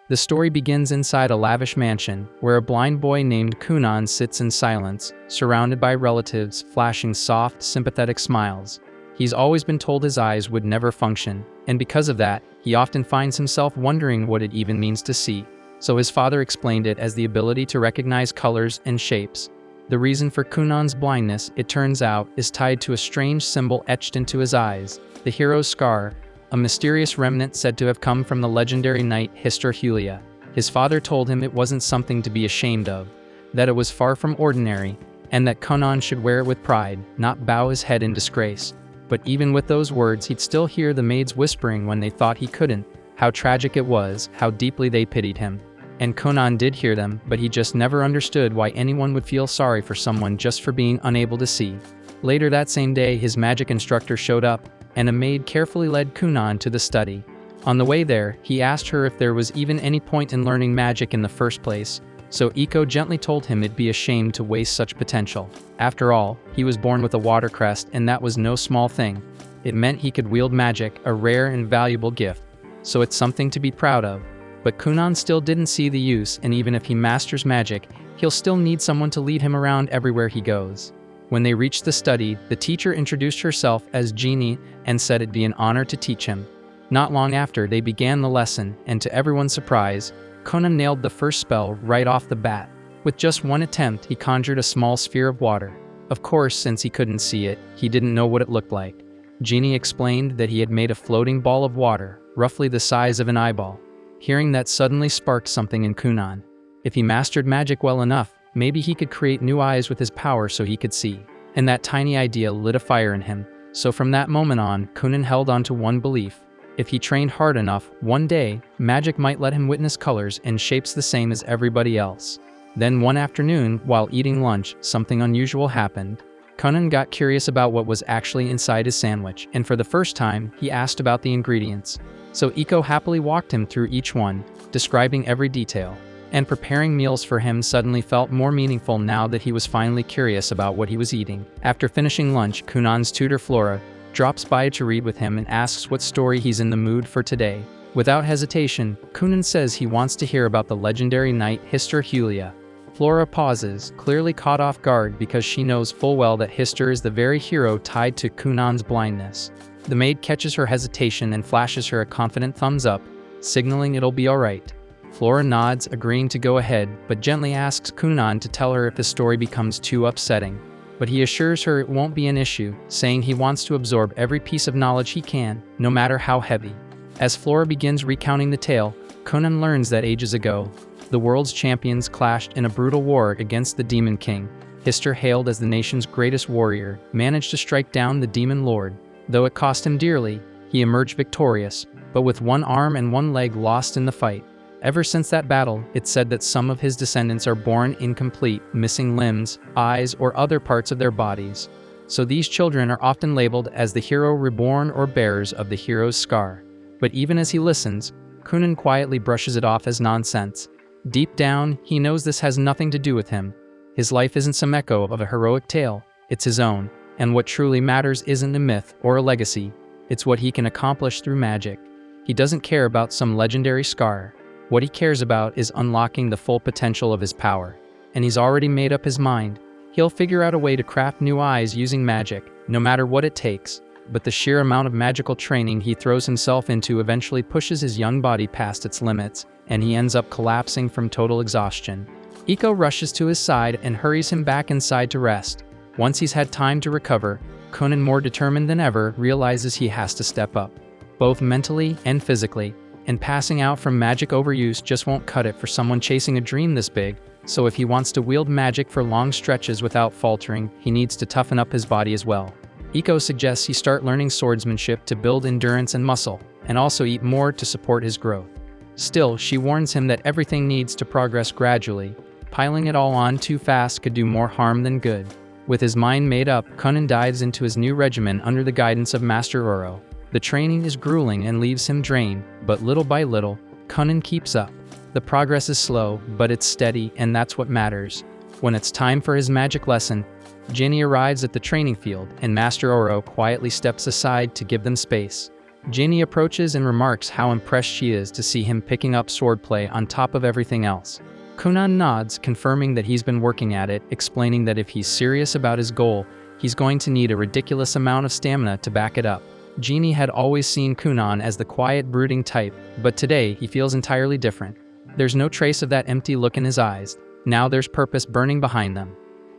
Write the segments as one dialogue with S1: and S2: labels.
S1: The story begins inside a lavish mansion, where a blind boy named Kunan sits in silence, surrounded by relatives flashing soft, sympathetic smiles. He's always been told his eyes would never function, and because of that, he often finds himself wondering what it even means to see. So his father explained it as the ability to recognize colors and shapes. The reason for Kunan's blindness, it turns out, is tied to a strange symbol etched into his eyes, the hero's scar, a mysterious remnant said to have come from the legendary knight Hyster-Hulia. His father told him it wasn't something to be ashamed of, that it was far from ordinary, and that Kunan should wear it with pride, not bow his head in disgrace. But even with those words, he'd still hear the maids whispering when they thought he couldn't, how tragic it was, how deeply they pitied him. And Kunan did hear them, but he just never understood why anyone would feel sorry for someone just for being unable to see. Later that same day, his magic instructor showed up, and a maid carefully led Kunan to the study. On the way there, he asked her if there was even any point in learning magic in the first place, so Iko gently told him it'd be a shame to waste such potential. After all, he was born with a water crest, and that was no small thing. It meant he could wield magic, a rare and valuable gift, so it's something to be proud of. But Kunan still didn't see the use, and even if he masters magic, he'll still need someone to lead him around everywhere he goes. When they reached the study, the teacher introduced herself as Genie and said it'd be an honor to teach him. Not long after, they began the lesson, and to everyone's surprise, Kunan nailed the first spell right off the bat. With just one attempt, he conjured a small sphere of water. Of course, since he couldn't see it, he didn't know what it looked like. Genie explained that he had made a floating ball of water, roughly the size of an eyeball. Hearing that suddenly sparked something in Kunan. If he mastered magic well enough, maybe he could create new eyes with his power so he could see. And that tiny idea lit a fire in him. So from that moment on, Kunan held on to one belief. If he trained hard enough, one day, magic might let him witness colors and shapes the same as everybody else. Then one afternoon, while eating lunch, something unusual happened. Kunan got curious about what was actually inside his sandwich, and for the first time, he asked about the ingredients. So Iko happily walked him through each one, describing every detail. And preparing meals for him suddenly felt more meaningful now that he was finally curious about what he was eating. After finishing lunch, Kunan's tutor Flora drops by to read with him and asks what story he's in the mood for today. Without hesitation, Kunan says he wants to hear about the legendary knight Hyster-Hulia. Flora pauses, clearly caught off guard because she knows full well that Hyster is the very hero tied to Kunan's blindness. The maid catches her hesitation and flashes her a confident thumbs up, signaling it'll be alright. Flora nods, agreeing to go ahead, but gently asks Kunan to tell her if the story becomes too upsetting. But he assures her it won't be an issue, saying he wants to absorb every piece of knowledge he can, no matter how heavy. As Flora begins recounting the tale, Kunan learns that ages ago, the world's champions clashed in a brutal war against the Demon King. Hyster, hailed as the nation's greatest warrior, managed to strike down the Demon Lord. Though it cost him dearly, he emerged victorious, but with one arm and one leg lost in the fight. Ever since that battle, it's said that some of his descendants are born incomplete, missing limbs, eyes, or other parts of their bodies. So these children are often labeled as the hero reborn or bearers of the hero's scar. But even as he listens, Kunan quietly brushes it off as nonsense. Deep down, he knows this has nothing to do with him. His life isn't some echo of a heroic tale, it's his own. And what truly matters isn't a myth or a legacy, it's what he can accomplish through magic. He doesn't care about some legendary scar. What he cares about is unlocking the full potential of his power. And he's already made up his mind. He'll figure out a way to craft new eyes using magic, no matter what it takes. But the sheer amount of magical training he throws himself into eventually pushes his young body past its limits, and he ends up collapsing from total exhaustion. Iko rushes to his side and hurries him back inside to rest. Once he's had time to recover, Kunan, more determined than ever, realizes he has to step up, both mentally and physically, and passing out from magic overuse just won't cut it for someone chasing a dream this big. So if he wants to wield magic for long stretches without faltering, he needs to toughen up his body as well. Iko suggests he start learning swordsmanship to build endurance and muscle, and also eat more to support his growth. Still, she warns him that everything needs to progress gradually. Piling it all on too fast could do more harm than good. With his mind made up, Kunan dives into his new regimen under the guidance of Master Oro. The training is grueling and leaves him drained, but little by little, Kunan keeps up. The progress is slow, but it's steady, and that's what matters. When it's time for his magic lesson, Ginny arrives at the training field, and Master Oro quietly steps aside to give them space. Ginny approaches and remarks how impressed she is to see him picking up swordplay on top of everything else. Kunan nods, confirming that he's been working at it, explaining that if he's serious about his goal, he's going to need a ridiculous amount of stamina to back it up. Ginny had always seen Kunan as the quiet, brooding type, but today he feels entirely different. There's no trace of that empty look in his eyes. Now there's purpose burning behind them.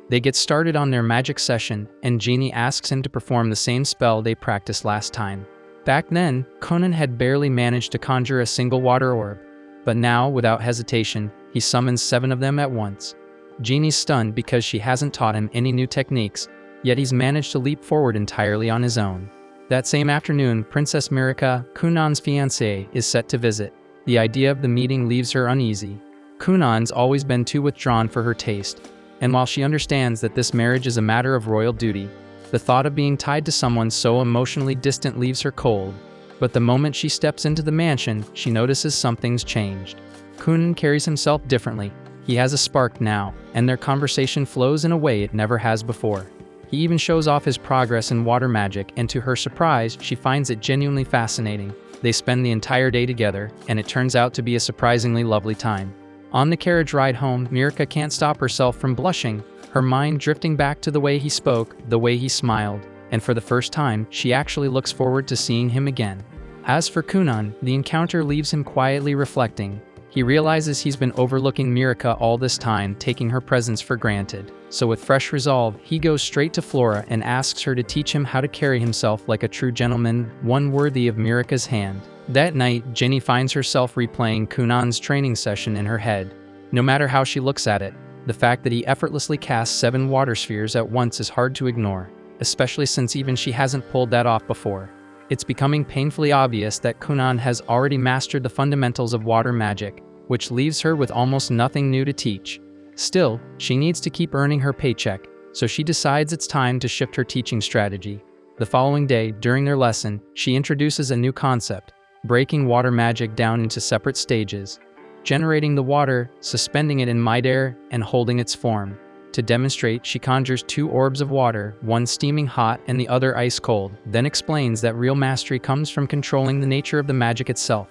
S1: They get started on their magic session, and Ginny asks him to perform the same spell they practiced last time. Back then, Conan had barely managed to conjure a single water orb, but now, without hesitation, he summons 7 of them at once. Ginny's stunned because she hasn't taught him any new techniques, yet he's managed to leap forward entirely on his own. That same afternoon, Princess Mirika, Kunan's fiancée, is set to visit. The idea of the meeting leaves her uneasy. Kunan's always been too withdrawn for her taste, and while she understands that this marriage is a matter of royal duty, the thought of being tied to someone so emotionally distant leaves her cold. But the moment she steps into the mansion, she notices something's changed. Kunan carries himself differently. He has a spark now, and their conversation flows in a way it never has before. He even shows off his progress in water magic, and to her surprise, she finds it genuinely fascinating. They spend the entire day together, and it turns out to be a surprisingly lovely time. On the carriage ride home, Mirika can't stop herself from blushing, her mind drifting back to the way he spoke, the way he smiled, and for the first time, she actually looks forward to seeing him again. As for Kunan, the encounter leaves him quietly reflecting. He realizes he's been overlooking Mirika all this time, taking her presence for granted. So with fresh resolve, he goes straight to Flora and asks her to teach him how to carry himself like a true gentleman, one worthy of Mirika's hand. That night, Ginny finds herself replaying Kunan's training session in her head. No matter how she looks at it, the fact that he effortlessly casts 7 water spheres at once is hard to ignore, especially since even she hasn't pulled that off before. It's becoming painfully obvious that Kunan has already mastered the fundamentals of water magic, which leaves her with almost nothing new to teach. Still, she needs to keep earning her paycheck, so she decides it's time to shift her teaching strategy. The following day, during their lesson, she introduces a new concept, breaking water magic down into separate stages, generating the water, suspending it in midair, and holding its form. To demonstrate, she conjures 2 orbs of water, one steaming hot and the other ice cold, then explains that real mastery comes from controlling the nature of the magic itself.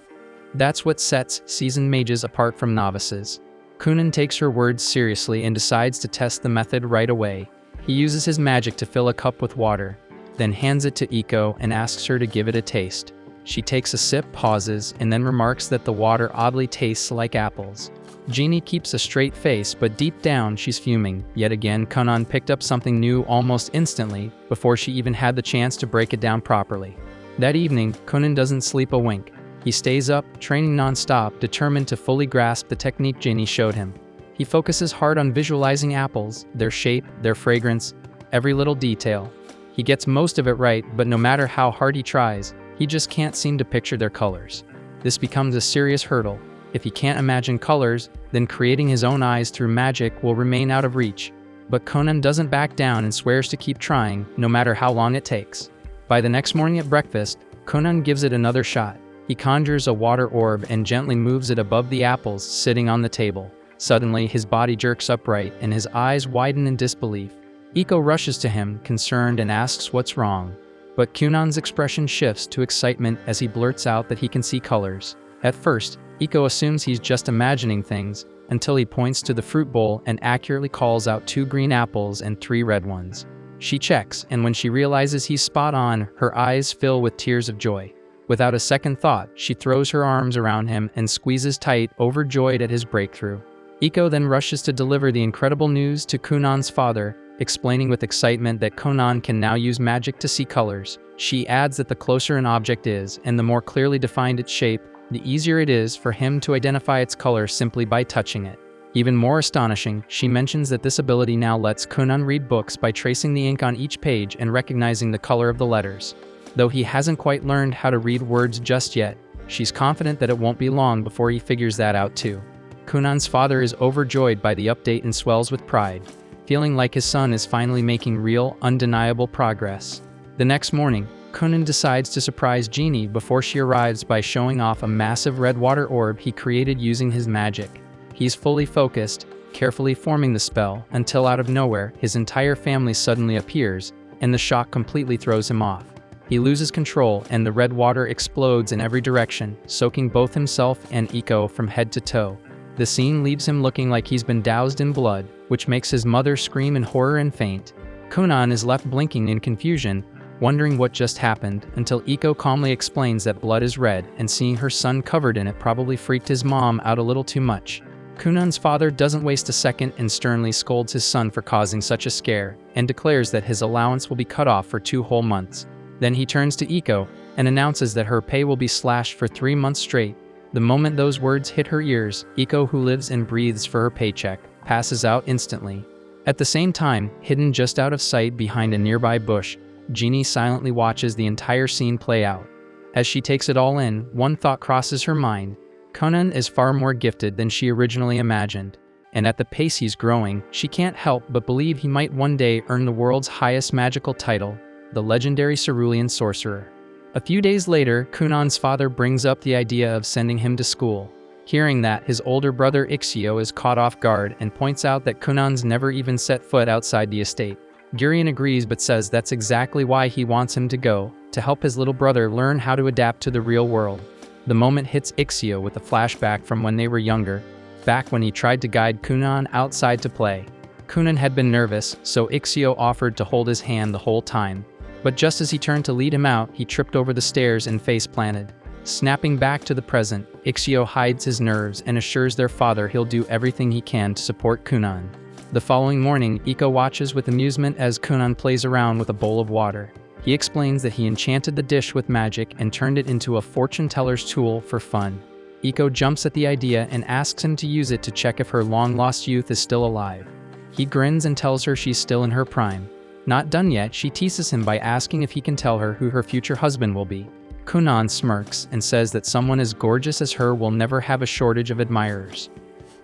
S1: That's what sets seasoned mages apart from novices. Kunan takes her words seriously and decides to test the method right away. He uses his magic to fill a cup with water, then hands it to Iko and asks her to give it a taste. She takes a sip, pauses, and then remarks that the water oddly tastes like apples. Ginny keeps a straight face, but deep down she's fuming. Yet again, Kunan picked up something new almost instantly, before she even had the chance to break it down properly. That evening, Kunan doesn't sleep a wink. He stays up, training non-stop, determined to fully grasp the technique Ginny showed him. He focuses hard on visualizing apples, their shape, their fragrance, every little detail. He gets most of it right, but no matter how hard he tries, he just can't seem to picture their colors. This becomes a serious hurdle. If he can't imagine colors, then creating his own eyes through magic will remain out of reach. But Kunan doesn't back down and swears to keep trying, no matter how long it takes. By the next morning at breakfast, Kunan gives it another shot. He conjures a water orb and gently moves it above the apples sitting on the table. Suddenly, his body jerks upright and his eyes widen in disbelief. Iko rushes to him, concerned, and asks what's wrong. But Kunan's expression shifts to excitement as he blurts out that he can see colors. At first, Iko assumes he's just imagining things, until he points to the fruit bowl and accurately calls out 2 green apples and 3 red ones. She checks, and when she realizes he's spot on, her eyes fill with tears of joy. Without a second thought, she throws her arms around him and squeezes tight, overjoyed at his breakthrough. Iko then rushes to deliver the incredible news to Kunan's father, explaining with excitement that Kunan can now use magic to see colors. She adds that the closer an object is, and the more clearly defined its shape, the easier it is for him to identify its color simply by touching it. Even more astonishing, she mentions that this ability now lets Kunan read books by tracing the ink on each page and recognizing the color of the letters. Though he hasn't quite learned how to read words just yet, she's confident that it won't be long before he figures that out too. Kunan's father is overjoyed by the update and swells with pride, feeling like his son is finally making real, undeniable progress. The next morning, Kunan decides to surprise Ginny before she arrives by showing off a massive red water orb he created using his magic. He's fully focused, carefully forming the spell, until out of nowhere, his entire family suddenly appears, and the shock completely throws him off. He loses control and the red water explodes in every direction, soaking both himself and Iko from head to toe. The scene leaves him looking like he's been doused in blood, which makes his mother scream in horror and faint. Kunan is left blinking in confusion, wondering what just happened, until Iko calmly explains that blood is red, and seeing her son covered in it probably freaked his mom out a little too much. Kunan's father doesn't waste a second and sternly scolds his son for causing such a scare, and declares that his allowance will be cut off for 2 whole months. Then he turns to Iko and announces that her pay will be slashed for 3 months straight. The moment those words hit her ears, Iko, who lives and breathes for her paycheck, passes out instantly. At the same time, hidden just out of sight behind a nearby bush, Jeannie silently watches the entire scene play out. As she takes it all in, one thought crosses her mind. Kunan is far more gifted than she originally imagined, and at the pace he's growing, she can't help but believe he might one day earn the world's highest magical title, the legendary Cerulean Sorcerer. A few days later, Kunan's father brings up the idea of sending him to school. Hearing that, his older brother Ixio is caught off guard and points out that Kunan's never even set foot outside the estate. Gurion agrees but says that's exactly why he wants him to go, to help his little brother learn how to adapt to the real world. The moment hits Ixio with a flashback from when they were younger, back when he tried to guide Kunan outside to play. Kunan had been nervous, so Ixio offered to hold his hand the whole time. But just as he turned to lead him out, he tripped over the stairs and face-planted. Snapping back to the present, Ixio hides his nerves and assures their father he'll do everything he can to support Kunan. The following morning, Iko watches with amusement as Kunan plays around with a bowl of water. He explains that he enchanted the dish with magic and turned it into a fortune-teller's tool for fun. Iko jumps at the idea and asks him to use it to check if her long-lost youth is still alive. He grins and tells her she's still in her prime. Not done yet, she teases him by asking if he can tell her who her future husband will be. Kunan smirks and says that someone as gorgeous as her will never have a shortage of admirers.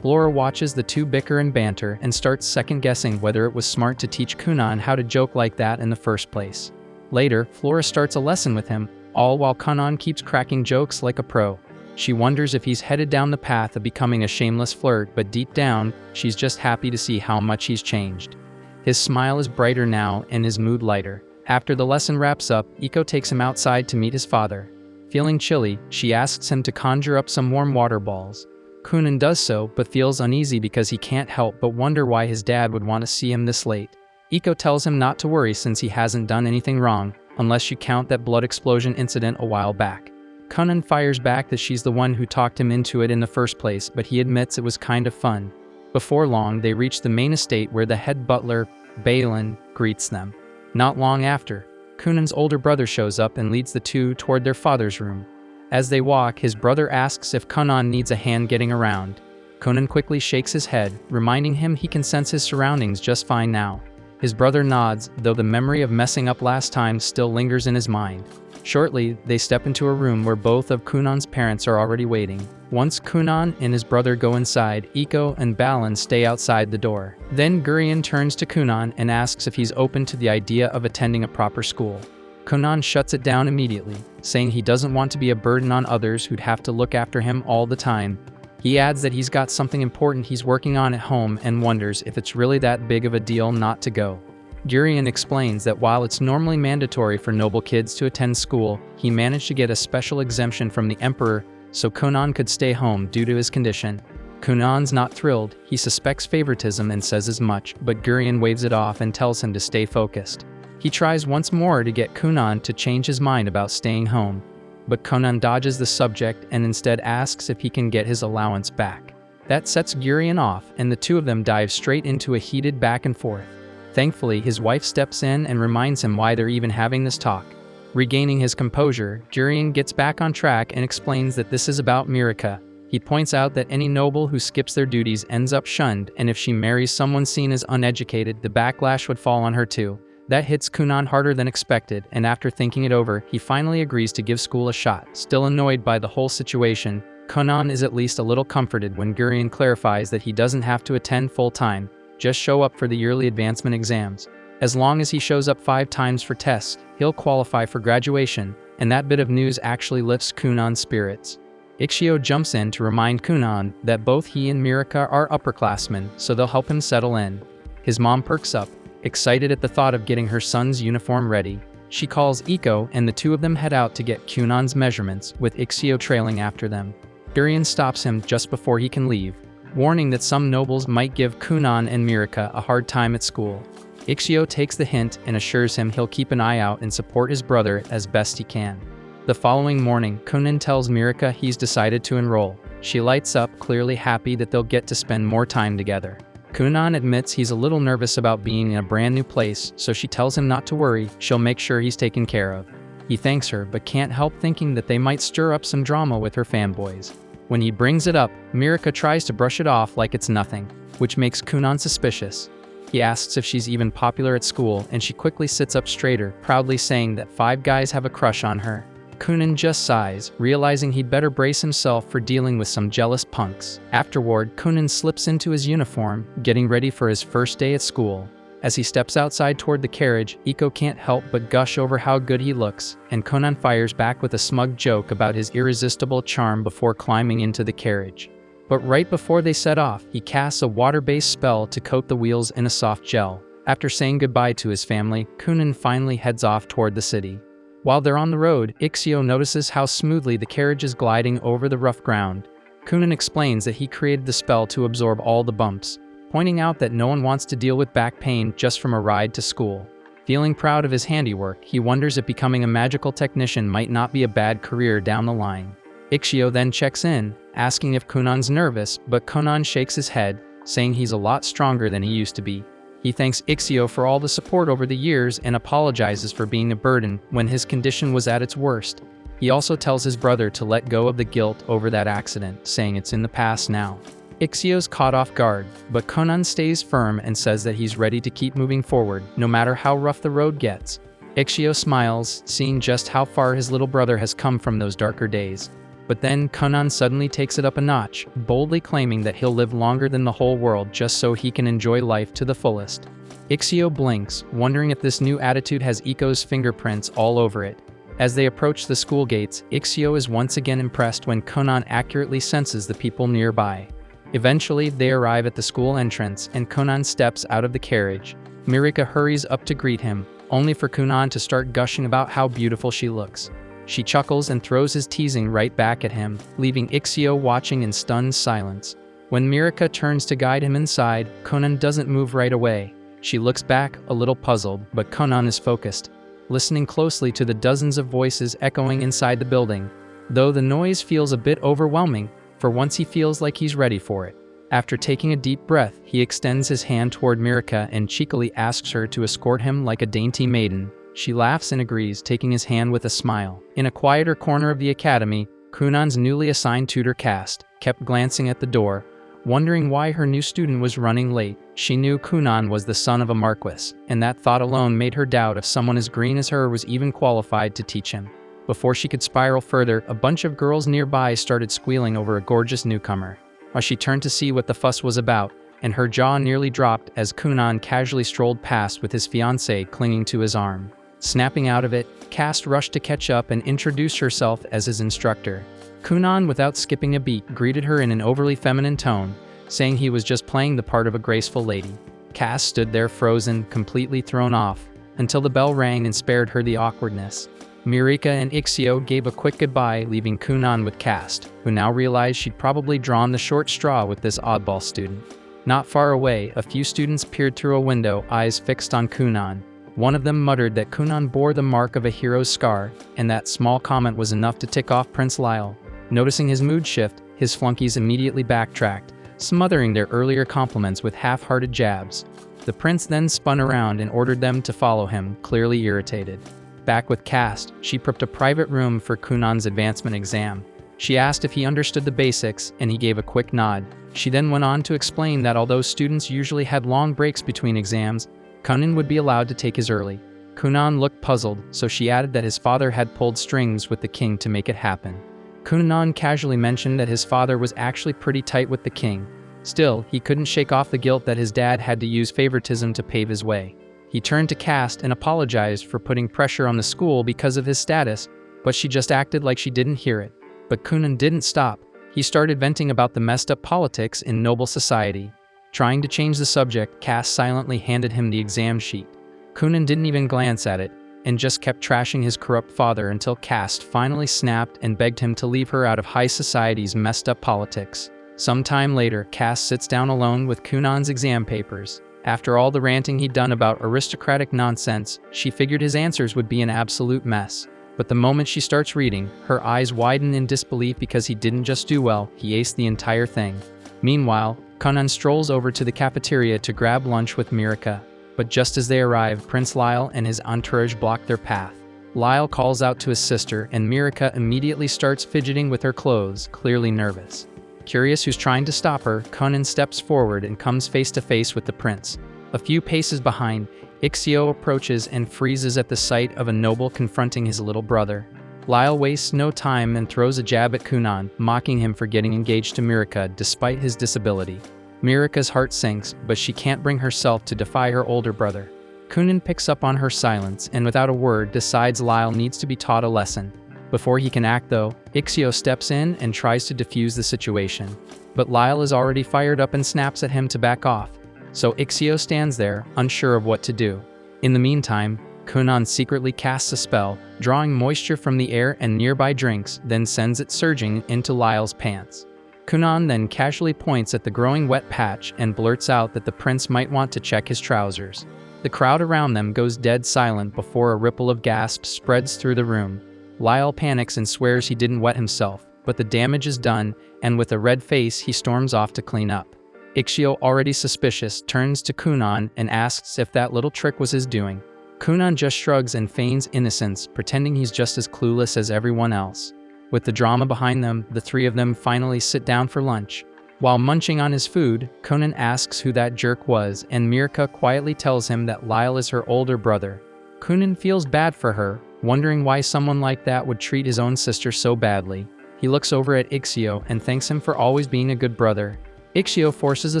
S1: Flora watches the two bicker and banter and starts second-guessing whether it was smart to teach Kunan how to joke like that in the first place. Later, Flora starts a lesson with him, all while Kunan keeps cracking jokes like a pro. She wonders if he's headed down the path of becoming a shameless flirt, but deep down, she's just happy to see how much he's changed. His smile is brighter now and his mood lighter. After the lesson wraps up, Iko takes him outside to meet his father. Feeling chilly, she asks him to conjure up some warm water balls. Kunan does so, but feels uneasy because he can't help but wonder why his dad would want to see him this late. Iko tells him not to worry since he hasn't done anything wrong, unless you count that blood explosion incident a while back. Kunan fires back that she's the one who talked him into it in the first place, but he admits it was kind of fun. Before long, they reach the main estate where the head butler, Balin, greets them. Not long after, Kunan's older brother shows up and leads the two toward their father's room. As they walk, his brother asks if Kunan needs a hand getting around. Kunan quickly shakes his head, reminding him he can sense his surroundings just fine now. His brother nods, though the memory of messing up last time still lingers in his mind. Shortly, they step into a room where both of Kunan's parents are already waiting. Once Kunan and his brother go inside, Iko and Balin stay outside the door. Then Gurion turns to Kunan and asks if he's open to the idea of attending a proper school. Kunan shuts it down immediately, saying he doesn't want to be a burden on others who'd have to look after him all the time. He adds that he's got something important he's working on at home and wonders if it's really that big of a deal not to go. Gurion explains that while it's normally mandatory for noble kids to attend school, he managed to get a special exemption from the Emperor so Kunan could stay home due to his condition. Kunan's not thrilled, he suspects favoritism and says as much, but Gurion waves it off and tells him to stay focused. He tries once more to get Kunan to change his mind about staying home, but Kunan dodges the subject and instead asks if he can get his allowance back. That sets Gurion off, and the two of them dive straight into a heated back and forth. Thankfully, his wife steps in and reminds him why they're even having this talk. Regaining his composure, Gurion gets back on track and explains that this is about Mirika. He points out that any noble who skips their duties ends up shunned, and if she marries someone seen as uneducated, the backlash would fall on her too. That hits Kunan harder than expected, and after thinking it over, he finally agrees to give school a shot. Still annoyed by the whole situation, Kunan is at least a little comforted when Gurion clarifies that he doesn't have to attend full-time, just show up for the yearly advancement exams. As long as he shows up 5 times for tests, he'll qualify for graduation, and that bit of news actually lifts Kunan's spirits. Ixio jumps in to remind Kunan that both he and Mirika are upperclassmen, so they'll help him settle in. His mom perks up, excited at the thought of getting her son's uniform ready. She calls Iko, and the two of them head out to get Kunan's measurements, with Ixio trailing after them. Urian stops him just before he can leave, warning that some nobles might give Kunan and Mirika a hard time at school. Ixio takes the hint and assures him he'll keep an eye out and support his brother as best he can. The following morning, Kunan tells Mirika he's decided to enroll. She lights up, clearly happy that they'll get to spend more time together. Kunan admits he's a little nervous about being in a brand new place, so she tells him not to worry, she'll make sure he's taken care of. He thanks her but can't help thinking that they might stir up some drama with her fanboys. When he brings it up, Mirika tries to brush it off like it's nothing, which makes Kunan suspicious. He asks if she's even popular at school, and she quickly sits up straighter, proudly saying that 5 guys have a crush on her. Kunan just sighs, realizing he'd better brace himself for dealing with some jealous punks. Afterward, Kunan slips into his uniform, getting ready for his first day at school. As he steps outside toward the carriage, Iko can't help but gush over how good he looks, and Kunan fires back with a smug joke about his irresistible charm before climbing into the carriage. But right before they set off, he casts a water-based spell to coat the wheels in a soft gel. After saying goodbye to his family, Kunan finally heads off toward the city. While they're on the road, Ixio notices how smoothly the carriage is gliding over the rough ground. Kunan explains that he created the spell to absorb all the bumps, pointing out that no one wants to deal with back pain just from a ride to school. Feeling proud of his handiwork, he wonders if becoming a magical technician might not be a bad career down the line. Ixio then checks in, asking if Kunan's nervous, but Kunan shakes his head, saying he's a lot stronger than he used to be. He thanks Ixio for all the support over the years and apologizes for being a burden when his condition was at its worst. He also tells his brother to let go of the guilt over that accident, saying it's in the past now. Ixio's caught off guard, but Kunan stays firm and says that he's ready to keep moving forward, no matter how rough the road gets. Ixio smiles, seeing just how far his little brother has come from those darker days. But then Kunan suddenly takes it up a notch, boldly claiming that he'll live longer than the whole world just so he can enjoy life to the fullest. Ixio blinks, wondering if this new attitude has Iko's fingerprints all over it. As they approach the school gates, Ixio is once again impressed when Kunan accurately senses the people nearby. Eventually, they arrive at the school entrance, and Kunan steps out of the carriage. Mirika hurries up to greet him, only for Kunan to start gushing about how beautiful she looks. She chuckles and throws his teasing right back at him, leaving Ixio watching in stunned silence. When Mirika turns to guide him inside, Kunan doesn't move right away. She looks back, a little puzzled, but Kunan is focused, listening closely to the dozens of voices echoing inside the building. Though the noise feels a bit overwhelming, for once he feels like he's ready for it. After taking a deep breath, he extends his hand toward Mirika and cheekily asks her to escort him like a dainty maiden. She laughs and agrees, taking his hand with a smile. In a quieter corner of the academy, Kunan's newly assigned tutor Cast kept glancing at the door, wondering why her new student was running late. She knew Kunan was the son of a marquis, and that thought alone made her doubt if someone as green as her was even qualified to teach him. Before she could spiral further, a bunch of girls nearby started squealing over a gorgeous newcomer. While she turned to see what the fuss was about, and her jaw nearly dropped as Kunan casually strolled past with his fiancée clinging to his arm. Snapping out of it, Cast rushed to catch up and introduce herself as his instructor. Kunan, without skipping a beat, greeted her in an overly feminine tone, saying he was just playing the part of a graceful lady. Cast stood there frozen, completely thrown off, until the bell rang and spared her the awkwardness. Mirika and Ixio gave a quick goodbye, leaving Kunan with Cast, who now realized she'd probably drawn the short straw with this oddball student. Not far away, a few students peered through a window, eyes fixed on Kunan. One of them muttered that Kunan bore the mark of a hero's scar, and that small comment was enough to tick off Prince Lyle. Noticing his mood shift, his flunkies immediately backtracked, smothering their earlier compliments with half-hearted jabs. The prince then spun around and ordered them to follow him, clearly irritated. Back with Cast, she prepped a private room for Kunan's advancement exam. She asked if he understood the basics, and he gave a quick nod. She then went on to explain that although students usually had long breaks between exams, Kunan would be allowed to take his early. Kunan looked puzzled, so she added that his father had pulled strings with the king to make it happen. Kunan casually mentioned that his father was actually pretty tight with the king. Still, he couldn't shake off the guilt that his dad had to use favoritism to pave his way. He turned to Cast and apologized for putting pressure on the school because of his status, but she just acted like she didn't hear it. But Kunan didn't stop. He started venting about the messed up politics in noble society. Trying to change the subject, Cast silently handed him the exam sheet. Kunan didn't even glance at it. and just kept trashing his corrupt father until Caste finally snapped and begged him to leave her out of high society's messed up politics. Sometime later, Caste sits down alone with Kunan's exam papers. After all the ranting he'd done about aristocratic nonsense, she figured his answers would be an absolute mess. But the moment she starts reading, her eyes widen in disbelief because he didn't just do well, he aced the entire thing. Meanwhile, Kunan strolls over to the cafeteria to grab lunch with Mirika. But just as they arrive, Prince Lyle and his entourage block their path. Lyle calls out to his sister, and Mirika immediately starts fidgeting with her clothes, clearly nervous. Curious who's trying to stop her, Kunan steps forward and comes face to face with the prince. A few paces behind, Ixio approaches and freezes at the sight of a noble confronting his little brother. Lyle wastes no time and throws a jab at Kunan, mocking him for getting engaged to Mirika despite his disability. Mirika's heart sinks, but she can't bring herself to defy her older brother. Kunan picks up on her silence and without a word decides Lyle needs to be taught a lesson. Before he can act though, Ixio steps in and tries to defuse the situation. But Lyle is already fired up and snaps at him to back off. So Ixio stands there, unsure of what to do. In the meantime, Kunan secretly casts a spell, drawing moisture from the air and nearby drinks, then sends it surging into Lyle's pants. Kunan then casually points at the growing wet patch and blurts out that the prince might want to check his trousers. The crowd around them goes dead silent before a ripple of gasps spreads through the room. Lyle panics and swears he didn't wet himself, but the damage is done, and with a red face he storms off to clean up. Ixio, already suspicious, turns to Kunan and asks if that little trick was his doing. Kunan just shrugs and feigns innocence, pretending he's just as clueless as everyone else. With the drama behind them, the three of them finally sit down for lunch. While munching on his food, Kunan asks who that jerk was, and Mirika quietly tells him that Lyle is her older brother. Kunan feels bad for her, wondering why someone like that would treat his own sister so badly. He looks over at Ixio and thanks him for always being a good brother. Ixio forces a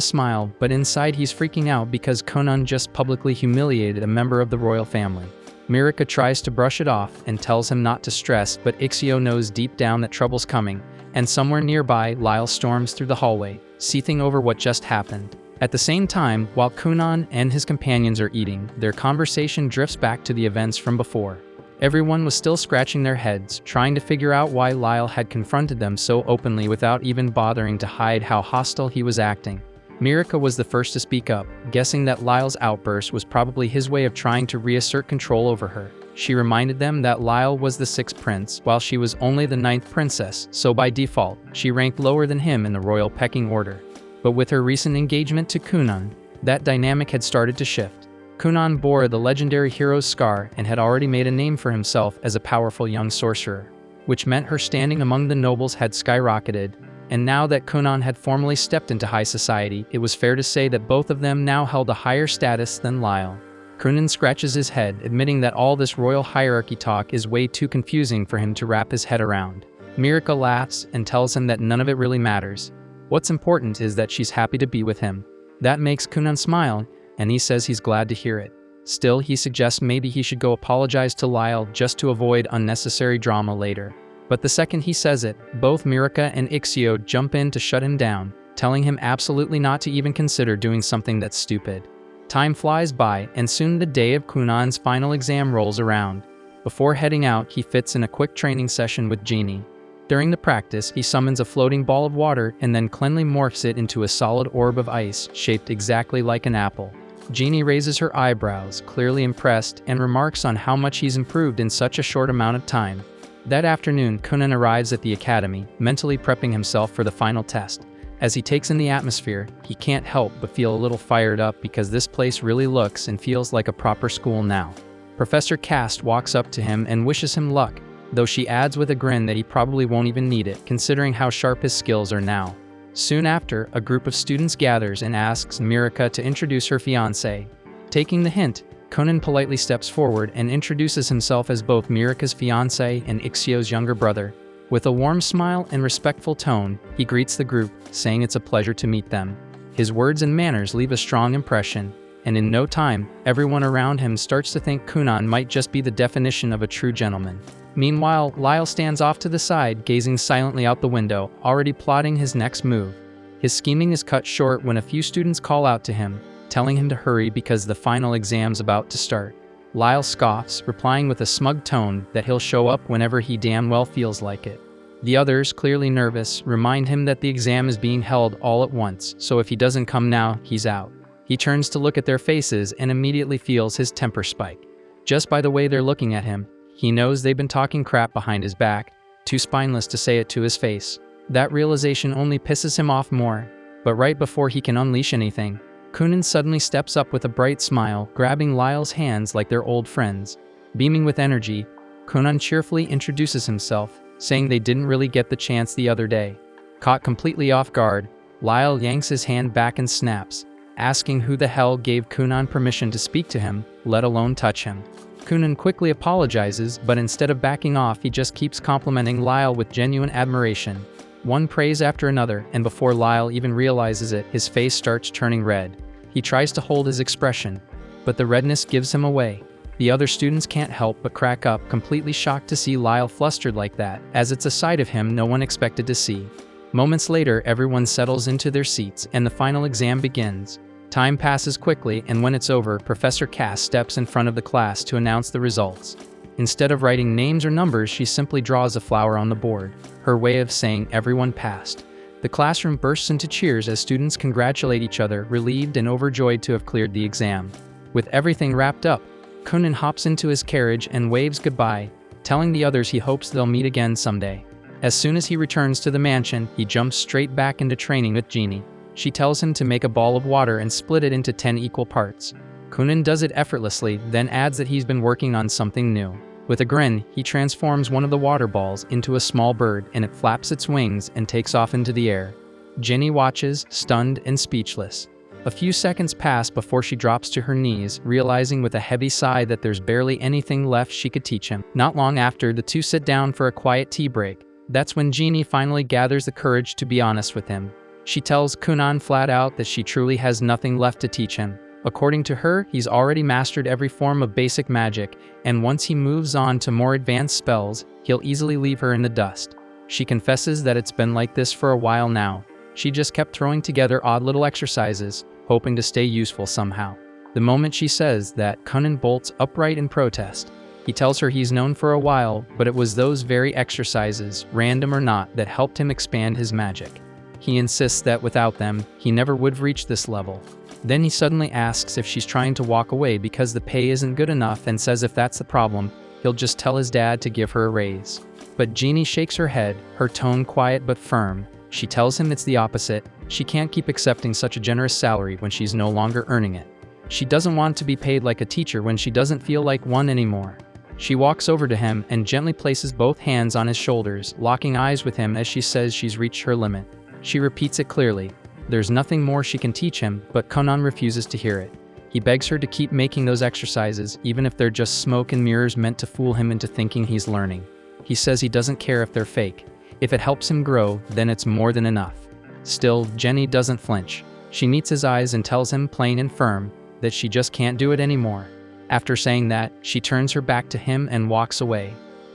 S1: smile, but inside he's freaking out because Kunan just publicly humiliated a member of the royal family. Mirika tries to brush it off and tells him not to stress, but Ixio knows deep down that trouble's coming, and somewhere nearby, Lyle storms through the hallway, seething over what just happened. At the same time, while Kunan and his companions are eating, their conversation drifts back to the events from before. Everyone was still scratching their heads, trying to figure out why Lyle had confronted them so openly without even bothering to hide how hostile he was acting. Mirika was the first to speak up, guessing that Lyle's outburst was probably his way of trying to reassert control over her. She reminded them that Lyle was the 6th prince, while she was only the 9th princess, so by default, she ranked lower than him in the royal pecking order. But with her recent engagement to Kunan, that dynamic had started to shift. Kunan bore the legendary hero's scar and had already made a name for himself as a powerful young sorcerer, which meant her standing among the nobles had skyrocketed, and now that Kunan had formally stepped into high society, it was fair to say that both of them now held a higher status than Lyle. Kunan scratches his head, admitting that all this royal hierarchy talk is way too confusing for him to wrap his head around. Mirika laughs and tells him that none of it really matters. What's important is that she's happy to be with him. That makes Kunan smile, and he says he's glad to hear it. Still, he suggests maybe he should go apologize to Lyle just to avoid unnecessary drama later. But the second he says it, both Mirika and Ixio jump in to shut him down, telling him absolutely not to even consider doing something that's stupid. Time flies by, and soon the day of Kunan's final exam rolls around. Before heading out, he fits in a quick training session with Genie. During the practice, he summons a floating ball of water and then cleanly morphs it into a solid orb of ice, shaped exactly like an apple. Genie raises her eyebrows, clearly impressed, and remarks on how much he's improved in such a short amount of time. That afternoon, Kunan arrives at the academy, mentally prepping himself for the final test. As he takes in the atmosphere, he can't help but feel a little fired up because this place really looks and feels like a proper school now. Professor Cast walks up to him and wishes him luck, though she adds with a grin that he probably won't even need it, considering how sharp his skills are now. Soon after, a group of students gathers and asks Mirika to introduce her fiancé. Taking the hint, Kunan politely steps forward and introduces himself as both Mirika's fiancé and Ixio's younger brother. With a warm smile and respectful tone, he greets the group, saying it's a pleasure to meet them. His words and manners leave a strong impression, and in no time, everyone around him starts to think Kunan might just be the definition of a true gentleman. Meanwhile, Lyle stands off to the side, gazing silently out the window, already plotting his next move. His scheming is cut short when a few students call out to him, telling him to hurry because the final exam's about to start. Lyle scoffs, replying with a smug tone that he'll show up whenever he damn well feels like it. The others, clearly nervous, remind him that the exam is being held all at once, so if he doesn't come now, he's out. He turns to look at their faces and immediately feels his temper spike. Just by the way they're looking at him, he knows they've been talking crap behind his back, too spineless to say it to his face. That realization only pisses him off more. But right before he can unleash anything, Kunan suddenly steps up with a bright smile, grabbing Lyle's hands like they're old friends. Beaming with energy, Kunan cheerfully introduces himself, saying they didn't really get the chance the other day. Caught completely off guard, Lyle yanks his hand back and snaps, asking who the hell gave Kunan permission to speak to him, let alone touch him. Kunan quickly apologizes, but instead of backing off, he just keeps complimenting Lyle with genuine admiration. One praise after another, and before Lyle even realizes it, his face starts turning red. He tries to hold his expression, but the redness gives him away. The other students can't help but crack up, completely shocked to see Lyle flustered like that, as it's a side of him no one expected to see. Moments later, everyone settles into their seats, and the final exam begins. Time passes quickly, and when it's over, Professor Cass steps in front of the class to announce the results. Instead of writing names or numbers, she simply draws a flower on the board, her way of saying everyone passed. The classroom bursts into cheers as students congratulate each other, relieved and overjoyed to have cleared the exam. With everything wrapped up, Kunan hops into his carriage and waves goodbye, telling the others he hopes they'll meet again someday. As soon as he returns to the mansion, he jumps straight back into training with Jeannie. She tells him to make a ball of water and split it into 10 equal parts. Kunan does it effortlessly, then adds that he's been working on something new. With a grin, he transforms one of the water balls into a small bird, and it flaps its wings and takes off into the air. Jenny watches, stunned and speechless. A few seconds pass before she drops to her knees, realizing with a heavy sigh that there's barely anything left she could teach him. Not long after, the two sit down for a quiet tea break. That's when Jeannie finally gathers the courage to be honest with him. She tells Kunan flat out that she truly has nothing left to teach him. According to her, he's already mastered every form of basic magic, and once he moves on to more advanced spells, he'll easily leave her in the dust. She confesses that it's been like this for a while now. She just kept throwing together odd little exercises, hoping to stay useful somehow. The moment she says that, Kunan bolts upright in protest. He tells her he's known for a while, but it was those very exercises, random or not, that helped him expand his magic. He insists that without them, he never would have reached this level. Then he suddenly asks if she's trying to walk away because the pay isn't good enough, and says if that's the problem, he'll just tell his dad to give her a raise. But Jeannie shakes her head, her tone quiet but firm. She tells him it's the opposite. She can't keep accepting such a generous salary when she's no longer earning it. She doesn't want to be paid like a teacher when she doesn't feel like one anymore. She walks over to him and gently places both hands on his shoulders, locking eyes with him as she says she's reached her limit. She repeats it clearly. There's nothing more she can teach him, but Kunan refuses to hear it. He begs her to keep making those exercises, even if they're just smoke and mirrors meant to fool him into thinking he's learning. He says he doesn't care if they're fake. If it helps him grow, then it's more than enough. Still, Jenny doesn't flinch. She meets his eyes and tells him plain and firm that she just can't do it anymore. After saying that, she turns her back to him and walks away.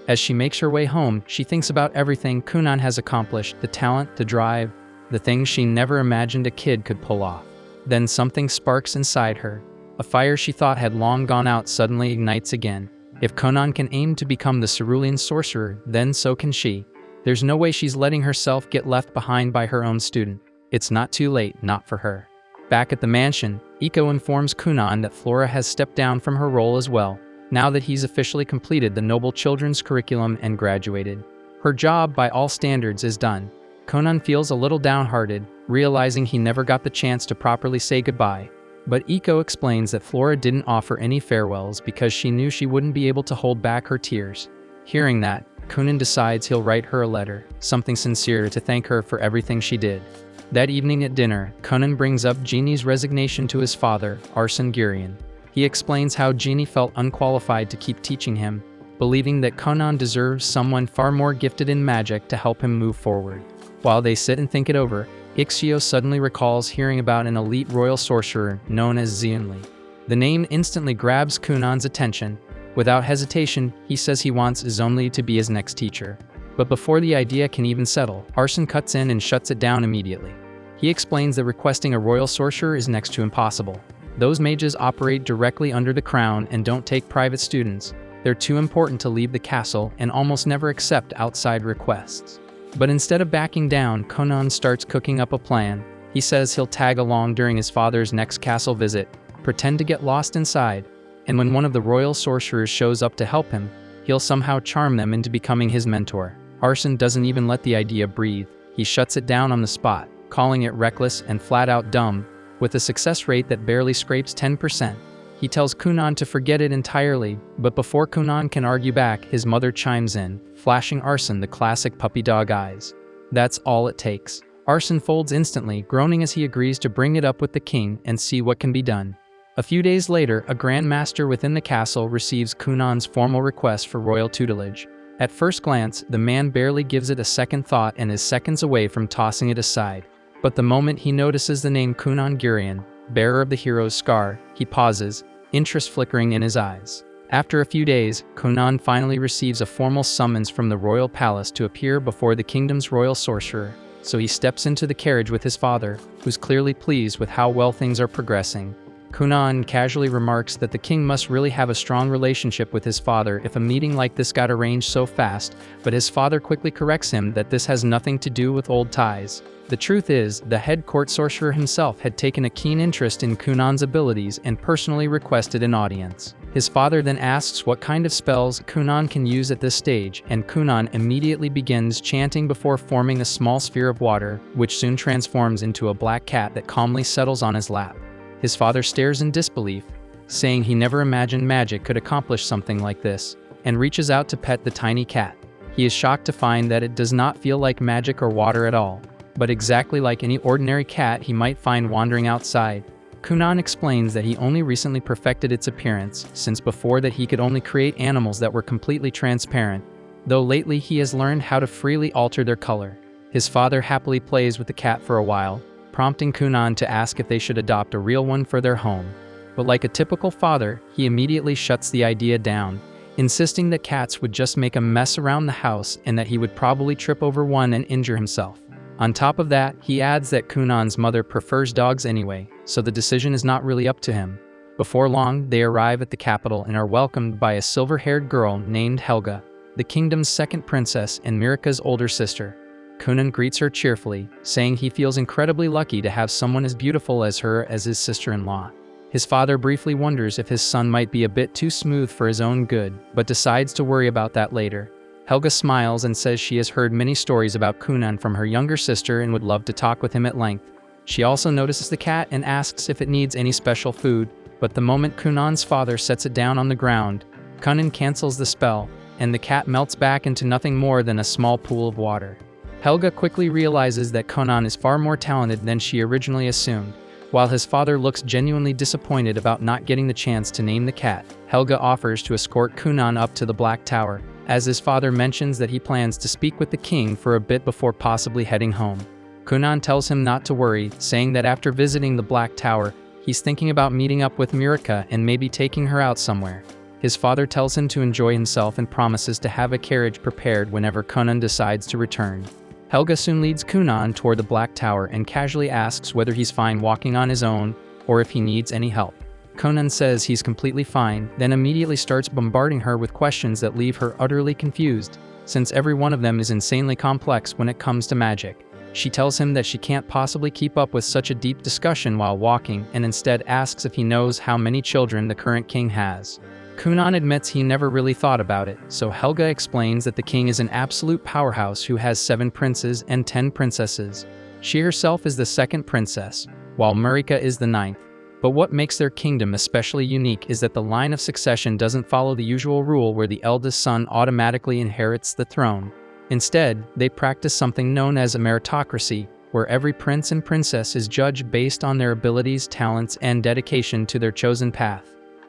S1: As she makes her way home, she thinks about everything Kunan has accomplished, the talent, the drive, the things she never imagined a kid could pull off. Then something sparks inside her. A fire she thought had long gone out suddenly ignites again. If Kunan can aim to become the cerulean sorcerer, then so can she. There's no way she's letting herself get left behind by her own student. It's not too late, not for her. Back at the mansion, Iko informs Kunan that Flora has stepped down from her role as well, now that he's officially completed the Noble Children's curriculum and graduated. Her job, by all standards, is done. Kunan feels a little downhearted, realizing he never got the chance to properly say goodbye. But Iko explains that Flora didn't offer any farewells because she knew she wouldn't be able to hold back her tears. Hearing that, Kunan decides he'll write her a letter, something sincere to thank her for everything she did. That evening at dinner, Kunan brings up Jeannie's resignation to his father, Arsene Girion. He explains how Jeannie felt unqualified to keep teaching him, believing that Kunan deserves someone far more gifted in magic to help him move forward. While they sit and think it over, Ixio suddenly recalls hearing about an elite royal sorcerer known as Zionli. The name instantly grabs Kunan's attention. Without hesitation, he says he wants Zionli to be his next teacher. But before the idea can even settle, Arsene cuts in and shuts it down immediately. He explains that requesting a royal sorcerer is next to impossible. Those mages operate directly under the crown and don't take private students. They're too important to leave the castle and almost never accept outside requests. But instead of backing down, Conan starts cooking up a plan. He says he'll tag along during his father's next castle visit, pretend to get lost inside, and when one of the royal sorcerers shows up to help him, he'll somehow charm them into becoming his mentor. Arsene doesn't even let the idea breathe. He shuts it down on the spot, calling it reckless and flat-out dumb, with a success rate that barely scrapes 10%. He tells Conan to forget it entirely, but before Conan can argue back, his mother chimes in, flashing Arsene the classic puppy dog eyes. That's all it takes. Arsene folds instantly, groaning as he agrees to bring it up with the king and see what can be done. A few days later, a Grand Master within the castle receives Cunan's formal request for royal tutelage. At first glance, the man barely gives it a second thought and is seconds away from tossing it aside. But the moment he notices the name Cunan Gurion, bearer of the hero's scar, he pauses, interest flickering in his eyes. After a few days, Conan finally receives a formal summons from the royal palace to appear before the kingdom's royal sorcerer, so he steps into the carriage with his father, who's clearly pleased with how well things are progressing. Conan casually remarks that the king must really have a strong relationship with his father if a meeting like this got arranged so fast, but his father quickly corrects him that this has nothing to do with old ties. The truth is, the head court sorcerer himself had taken a keen interest in Cunan's abilities and personally requested an audience. His father then asks what kind of spells Cunan can use at this stage, and Cunan immediately begins chanting before forming a small sphere of water, which soon transforms into a black cat that calmly settles on his lap. His father stares in disbelief, saying he never imagined magic could accomplish something like this, and reaches out to pet the tiny cat. He is shocked to find that it does not feel like magic or water at all, but exactly like any ordinary cat he might find wandering outside. Cunan explains that he only recently perfected its appearance, since before that he could only create animals that were completely transparent, though lately he has learned how to freely alter their color. His father happily plays with the cat for a while, prompting Cunan to ask if they should adopt a real one for their home. But like a typical father, he immediately shuts the idea down, insisting that cats would just make a mess around the house and that he would probably trip over one and injure himself. On top of that, he adds that Cunan's mother prefers dogs anyway, so the decision is not really up to him. Before long, they arrive at the capital and are welcomed by a silver-haired girl named Helga, the kingdom's second princess and Mirika's older sister. Cunan greets her cheerfully, saying he feels incredibly lucky to have someone as beautiful as her as his sister-in-law. His father briefly wonders if his son might be a bit too smooth for his own good, but decides to worry about that later. Helga smiles and says she has heard many stories about Cunan from her younger sister and would love to talk with him at length. She also notices the cat and asks if it needs any special food, but the moment Cunan's father sets it down on the ground, Cunan cancels the spell, and the cat melts back into nothing more than a small pool of water. Helga quickly realizes that Conan is far more talented than she originally assumed. While his father looks genuinely disappointed about not getting the chance to name the cat, Helga offers to escort Cunan up to the Black Tower, as his father mentions that he plans to speak with the king for a bit before possibly heading home. Cunan tells him not to worry, saying that after visiting the Black Tower, he's thinking about meeting up with Mirika and maybe taking her out somewhere. His father tells him to enjoy himself and promises to have a carriage prepared whenever Cunan decides to return. Helga soon leads Cunan toward the Black Tower and casually asks whether he's fine walking on his own or if he needs any help. Conan says he's completely fine, then immediately starts bombarding her with questions that leave her utterly confused, since every one of them is insanely complex when it comes to magic. She tells him that she can't possibly keep up with such a deep discussion while walking and instead asks if he knows how many children the current king has. Cunan admits he never really thought about it, so Helga explains that the king is an absolute powerhouse who has 7 princes and 10 princesses. She herself is the second princess, while Mirika is the 9th. But what makes their kingdom especially unique is that the line of succession doesn't follow the usual rule where the eldest son automatically inherits the throne. Instead, they practice something known as a meritocracy, where every prince and princess is judged based on their abilities, talents, and dedication to their chosen path.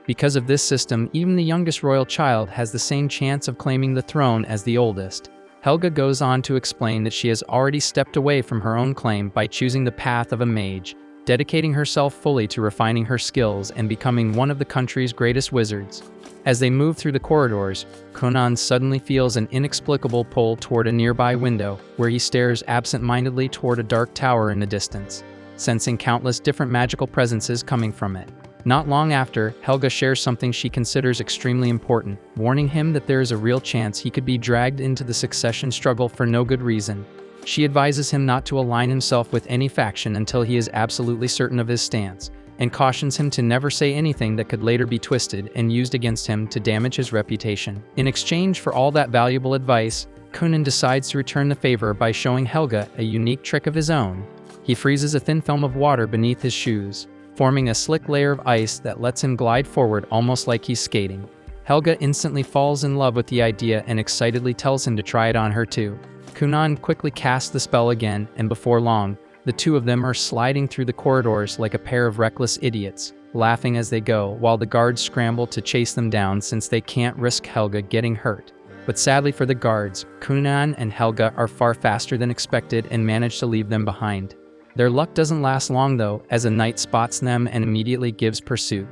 S1: Because of this system, even the youngest royal child has the same chance of claiming the throne as the oldest. Helga goes on to explain that she has already stepped away from her own claim by choosing the path of a mage, dedicating herself fully to refining her skills and becoming one of the country's greatest wizards. As they move through the corridors, Conan suddenly feels an inexplicable pull toward a nearby window, where he stares absent-mindedly toward a dark tower in the distance, sensing countless different magical presences coming from it. Not long after, Helga shares something she considers extremely important, warning him that there is a real chance he could be dragged into the succession struggle for no good reason. She advises him not to align himself with any faction until he is absolutely certain of his stance, and cautions him to never say anything that could later be twisted and used against him to damage his reputation. In exchange for all that valuable advice, Kunan decides to return the favor by showing Helga a unique trick of his own. He freezes a thin film of water beneath his shoes, forming a slick layer of ice that lets him glide forward almost like he's skating. Helga instantly falls in love with the idea and excitedly tells him to try it on her too. Kunan quickly casts the spell again, and before long, the two of them are sliding through the corridors like a pair of reckless idiots, laughing as they go, while the guards scramble to chase them down since they can't risk Helga getting hurt. But sadly for the guards, Kunan and Helga are far faster than expected and manage to leave them behind. Their luck doesn't last long though, as a knight spots them and immediately gives pursuit.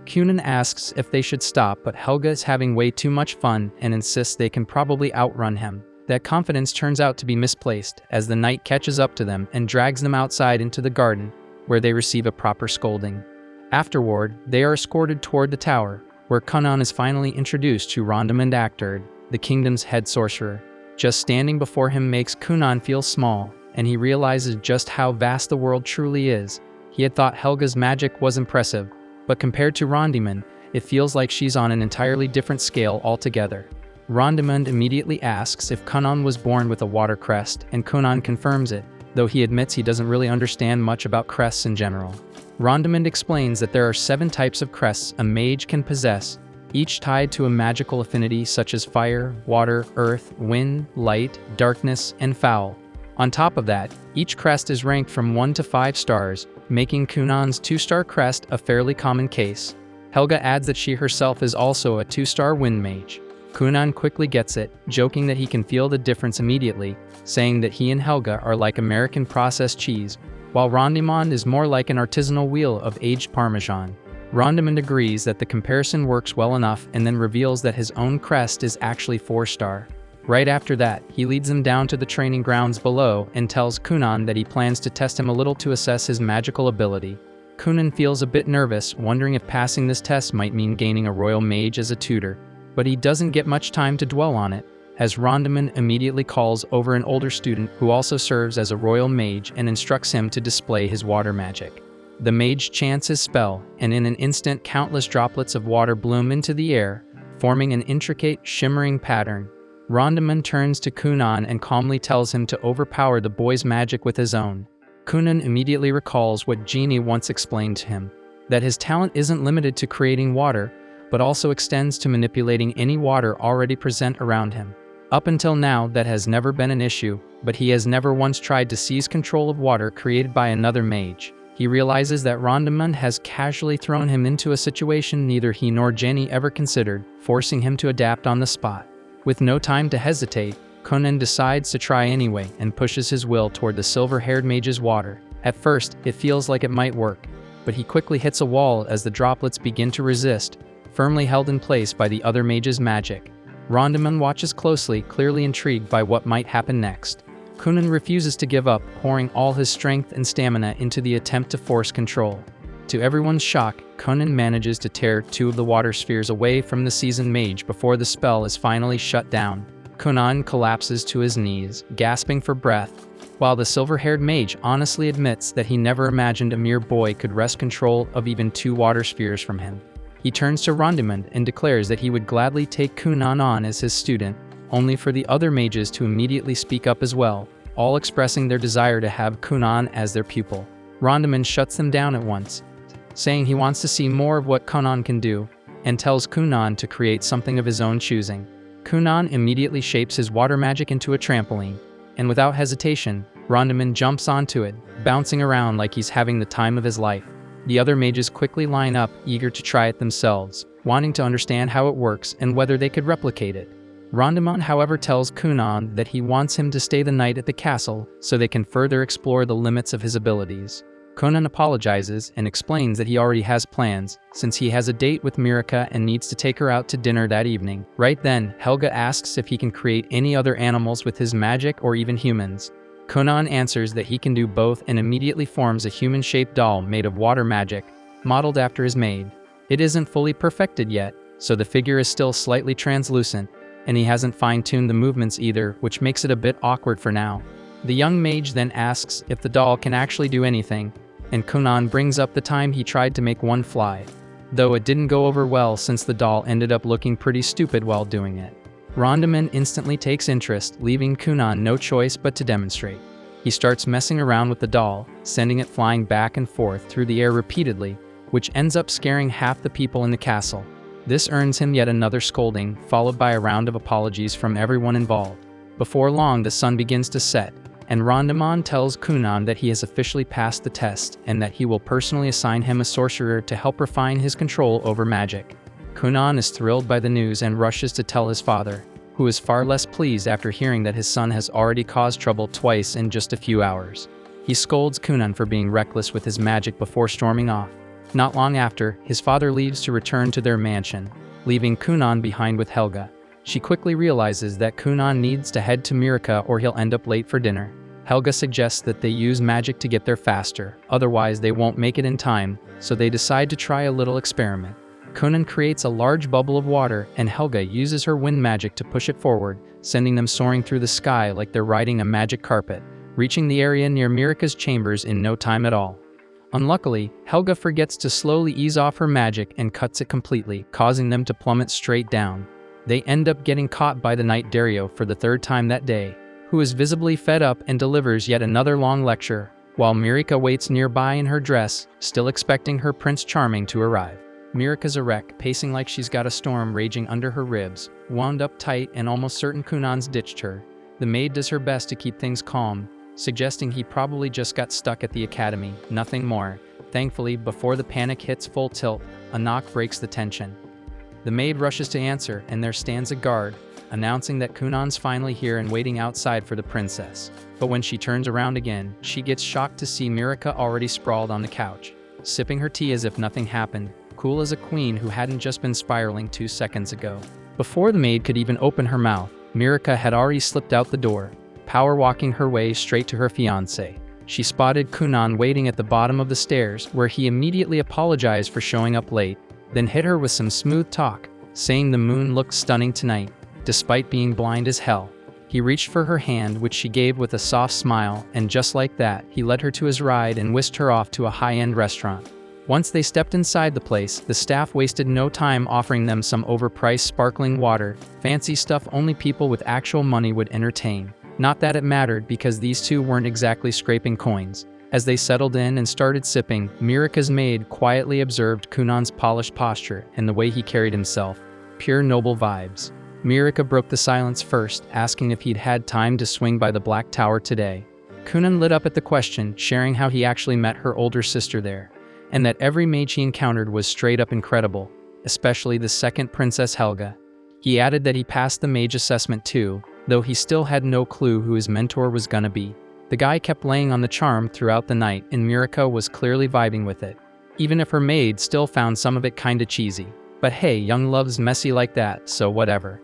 S1: Kunan asks if they should stop, but Helga is having way too much fun and insists they can probably outrun him. That confidence turns out to be misplaced, as the knight catches up to them and drags them outside into the garden, where they receive a proper scolding. Afterward, they are escorted toward the tower, where Kunan is finally introduced to Rondamund Actard, the kingdom's head sorcerer. Just standing before him makes Kunan feel small, and he realizes just how vast the world truly is. He had thought Helga's magic was impressive, but compared to Rondamund, it feels like she's on an entirely different scale altogether. Rondamund immediately asks if Kunan was born with a water crest, and Kunan confirms it, though he admits he doesn't really understand much about crests in general. Rondamund explains that there are 7 types of crests a mage can possess, each tied to a magical affinity such as fire, water, earth, wind, light, darkness, and foul. On top of that, each crest is ranked from 1 to 5 stars, making Kunan's 2-star crest a fairly common case. Helga adds that she herself is also a 2-star wind mage. Kunan quickly gets it, joking that he can feel the difference immediately, saying that he and Helga are like American processed cheese, while Rondamund is more like an artisanal wheel of aged Parmesan. Rondamund agrees that the comparison works well enough and then reveals that his own crest is actually 4-star. Right after that, he leads them down to the training grounds below and tells Kunan that he plans to test him a little to assess his magical ability. Kunan feels a bit nervous, wondering if passing this test might mean gaining a royal mage as a tutor, but he doesn't get much time to dwell on it, as Rondamund immediately calls over an older student who also serves as a royal mage and instructs him to display his water magic. The mage chants his spell, and in an instant countless droplets of water bloom into the air, forming an intricate, shimmering pattern. Rondamund turns to Kunan and calmly tells him to overpower the boy's magic with his own. Kunan immediately recalls what Genie once explained to him, that his talent isn't limited to creating water, but also extends to manipulating any water already present around him. Up until now, that has never been an issue, but he has never once tried to seize control of water created by another mage. He realizes that Rondamund has casually thrown him into a situation neither he nor Jenny ever considered, forcing him to adapt on the spot. With no time to hesitate, Kunan decides to try anyway and pushes his will toward the silver-haired mage's water. At first, it feels like it might work, but he quickly hits a wall as the droplets begin to resist, firmly held in place by the other mage's magic. Rondamund watches closely, clearly intrigued by what might happen next. Kunan refuses to give up, pouring all his strength and stamina into the attempt to force control. To everyone's shock, Kunan manages to tear 2 of the water spheres away from the seasoned mage before the spell is finally shut down. Kunan collapses to his knees, gasping for breath, while the silver-haired mage honestly admits that he never imagined a mere boy could wrest control of even 2 water spheres from him. He turns to Rondamund and declares that he would gladly take Kunan on as his student, only for the other mages to immediately speak up as well, all expressing their desire to have Kunan as their pupil. Rondamund shuts them down at once, saying he wants to see more of what Kunan can do, and tells Kunan to create something of his own choosing. Kunan immediately shapes his water magic into a trampoline, and without hesitation, Rondamund jumps onto it, bouncing around like he's having the time of his life. The other mages quickly line up, eager to try it themselves, wanting to understand how it works and whether they could replicate it. Rondamund, however, tells Kunan that he wants him to stay the night at the castle so they can further explore the limits of his abilities. Kunan apologizes and explains that he already has plans, since he has a date with Mirika and needs to take her out to dinner that evening. Right then, Helga asks if he can create any other animals with his magic or even humans. Kunan answers that he can do both and immediately forms a human-shaped doll made of water magic, modeled after his maid. It isn't fully perfected yet, so the figure is still slightly translucent, and he hasn't fine-tuned the movements either, which makes it a bit awkward for now. The young mage then asks if the doll can actually do anything, and Kunan brings up the time he tried to make one fly, though it didn't go over well since the doll ended up looking pretty stupid while doing it. Rondaman instantly takes interest, leaving Kunan no choice but to demonstrate. He starts messing around with the doll, sending it flying back and forth through the air repeatedly, which ends up scaring half the people in the castle. This earns him yet another scolding, followed by a round of apologies from everyone involved. Before long, the sun begins to set, and Rondaman tells Kunan that he has officially passed the test and that he will personally assign him a sorcerer to help refine his control over magic. Kunan is thrilled by the news and rushes to tell his father, who is far less pleased after hearing that his son has already caused trouble twice in just a few hours. He scolds Kunan for being reckless with his magic before storming off. Not long after, his father leaves to return to their mansion, leaving Kunan behind with Helga. She quickly realizes that Kunan needs to head to Mirika or he'll end up late for dinner. Helga suggests that they use magic to get there faster, otherwise they won't make it in time, so they decide to try a little experiment. Kunan creates a large bubble of water, and Helga uses her wind magic to push it forward, sending them soaring through the sky like they're riding a magic carpet, reaching the area near Mirika's chambers in no time at all. Unluckily, Helga forgets to slowly ease off her magic and cuts it completely, causing them to plummet straight down. They end up getting caught by the knight Dario for the third time that day, who is visibly fed up and delivers yet another long lecture, while Mirika waits nearby in her dress, still expecting her Prince Charming to arrive. Mirika's a wreck, pacing like she's got a storm raging under her ribs, wound up tight and almost certain Kunan's ditched her. The maid does her best to keep things calm, suggesting he probably just got stuck at the academy, nothing more. Thankfully, before the panic hits full tilt, a knock breaks the tension. The maid rushes to answer, and there stands a guard, announcing that Kunan's finally here and waiting outside for the princess. But when she turns around again, she gets shocked to see Mirika already sprawled on the couch, sipping her tea as if nothing happened, cool as a queen who hadn't just been spiraling 2 seconds ago. Before the maid could even open her mouth, Mirika had already slipped out the door, power walking her way straight to her fiancé. She spotted Kunan waiting at the bottom of the stairs, where he immediately apologized for showing up late, then hit her with some smooth talk, saying the moon looked stunning tonight, despite being blind as hell. He reached for her hand, which she gave with a soft smile, and just like that, he led her to his ride and whisked her off to a high-end restaurant. Once they stepped inside the place, the staff wasted no time offering them some overpriced sparkling water, fancy stuff only people with actual money would entertain. Not that it mattered, because these two weren't exactly scraping coins. As they settled in and started sipping, Mirika's maid quietly observed Kunan's polished posture and the way he carried himself. Pure noble vibes. Mirika broke the silence first, asking if he'd had time to swing by the Black Tower today. Kunan lit up at the question, sharing how he actually met her older sister there, and that every mage he encountered was straight up incredible, especially the second Princess Helga. He added that he passed the mage assessment too, though he still had no clue who his mentor was gonna be. The guy kept laying on the charm throughout the night, and Mirika was clearly vibing with it, even if her maid still found some of it kinda cheesy. But hey, young love's messy like that, so whatever.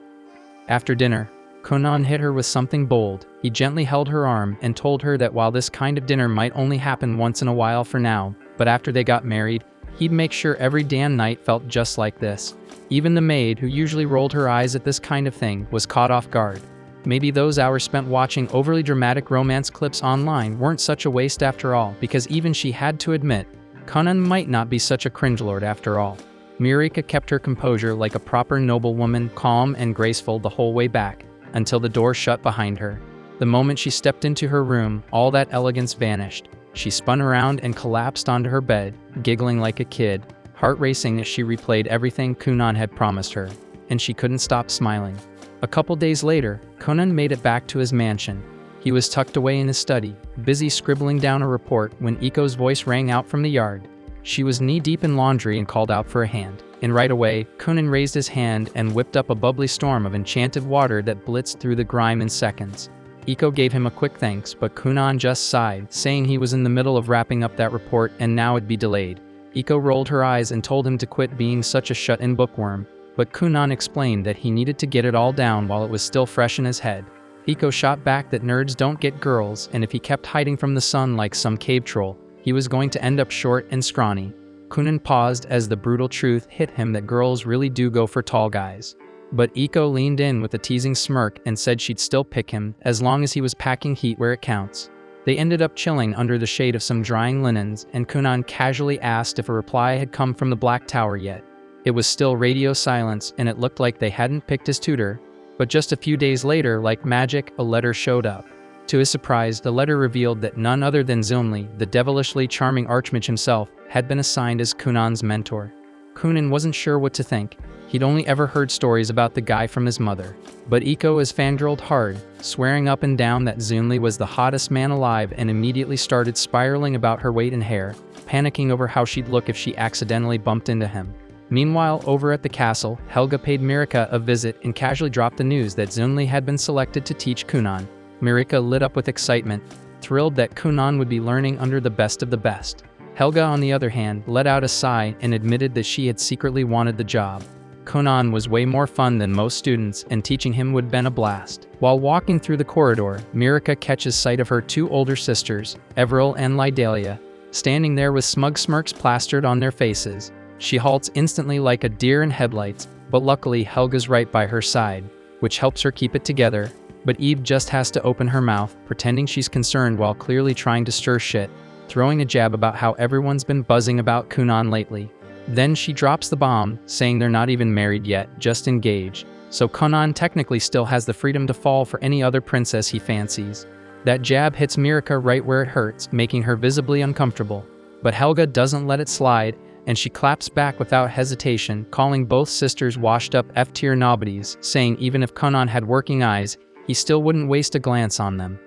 S1: After dinner, Kunan hit her with something bold. He gently held her arm and told her that while this kind of dinner might only happen once in a while for now, but after they got married, he'd make sure every damn night felt just like this. Even the maid, who usually rolled her eyes at this kind of thing, was caught off guard. Maybe those hours spent watching overly dramatic romance clips online weren't such a waste after all, because even she had to admit, Kunan might not be such a cringelord after all. Mirika kept her composure like a proper noblewoman, calm and graceful the whole way back, until the door shut behind her. The moment she stepped into her room, all that elegance vanished. She spun around and collapsed onto her bed, giggling like a kid, heart racing as she replayed everything Kunan had promised her, and she couldn't stop smiling. A couple days later, Kunan made it back to his mansion. He was tucked away in his study, busy scribbling down a report when Iko's voice rang out from the yard. She was knee-deep in laundry and called out for a hand. And right away, Kunan raised his hand and whipped up a bubbly storm of enchanted water that blitzed through the grime in seconds. Iko gave him a quick thanks, but Kunan just sighed, saying he was in the middle of wrapping up that report and now it'd be delayed. Iko rolled her eyes and told him to quit being such a shut-in bookworm, but Kunan explained that he needed to get it all down while it was still fresh in his head. Iko shot back that nerds don't get girls, and if he kept hiding from the sun like some cave troll, he was going to end up short and scrawny. Kunan paused as the brutal truth hit him that girls really do go for tall guys. But Iko leaned in with a teasing smirk and said she'd still pick him as long as he was packing heat where it counts. They ended up chilling under the shade of some drying linens, and Kunan casually asked if a reply had come from the Black Tower yet. It was still radio silence, and it looked like they hadn't picked his tutor. But just a few days later, like magic, a letter showed up. To his surprise, the letter revealed that none other than Zunli, the devilishly charming archmage himself, had been assigned as Kunan's mentor. Kunan wasn't sure what to think. He'd only ever heard stories about the guy from his mother. But Iko is fangirled hard, swearing up and down that Zunli was the hottest man alive, and immediately started spiraling about her weight and hair, panicking over how she'd look if she accidentally bumped into him. Meanwhile, over at the castle, Helga paid Mirika a visit and casually dropped the news that Zunli had been selected to teach Kunan. Mirika lit up with excitement, thrilled that Kunan would be learning under the best of the best. Helga, on the other hand, let out a sigh and admitted that she had secretly wanted the job. Kunan was way more fun than most students, and teaching him would have been a blast. While walking through the corridor, Mirika catches sight of her two older sisters, Everil and Lydalia, standing there with smug smirks plastered on their faces. She halts instantly like a deer in headlights, but luckily Helga's right by her side, which helps her keep it together. But Eve just has to open her mouth, pretending she's concerned while clearly trying to stir shit, throwing a jab about how everyone's been buzzing about Kunan lately. Then she drops the bomb, saying they're not even married yet, just engaged, so Kunan technically still has the freedom to fall for any other princess he fancies. That jab hits Mirika right where it hurts, making her visibly uncomfortable. But Helga doesn't let it slide, and she claps back without hesitation, calling both sisters washed-up F-tier nobodies, saying even if Kunan had working eyes, he still wouldn't waste a glance on them.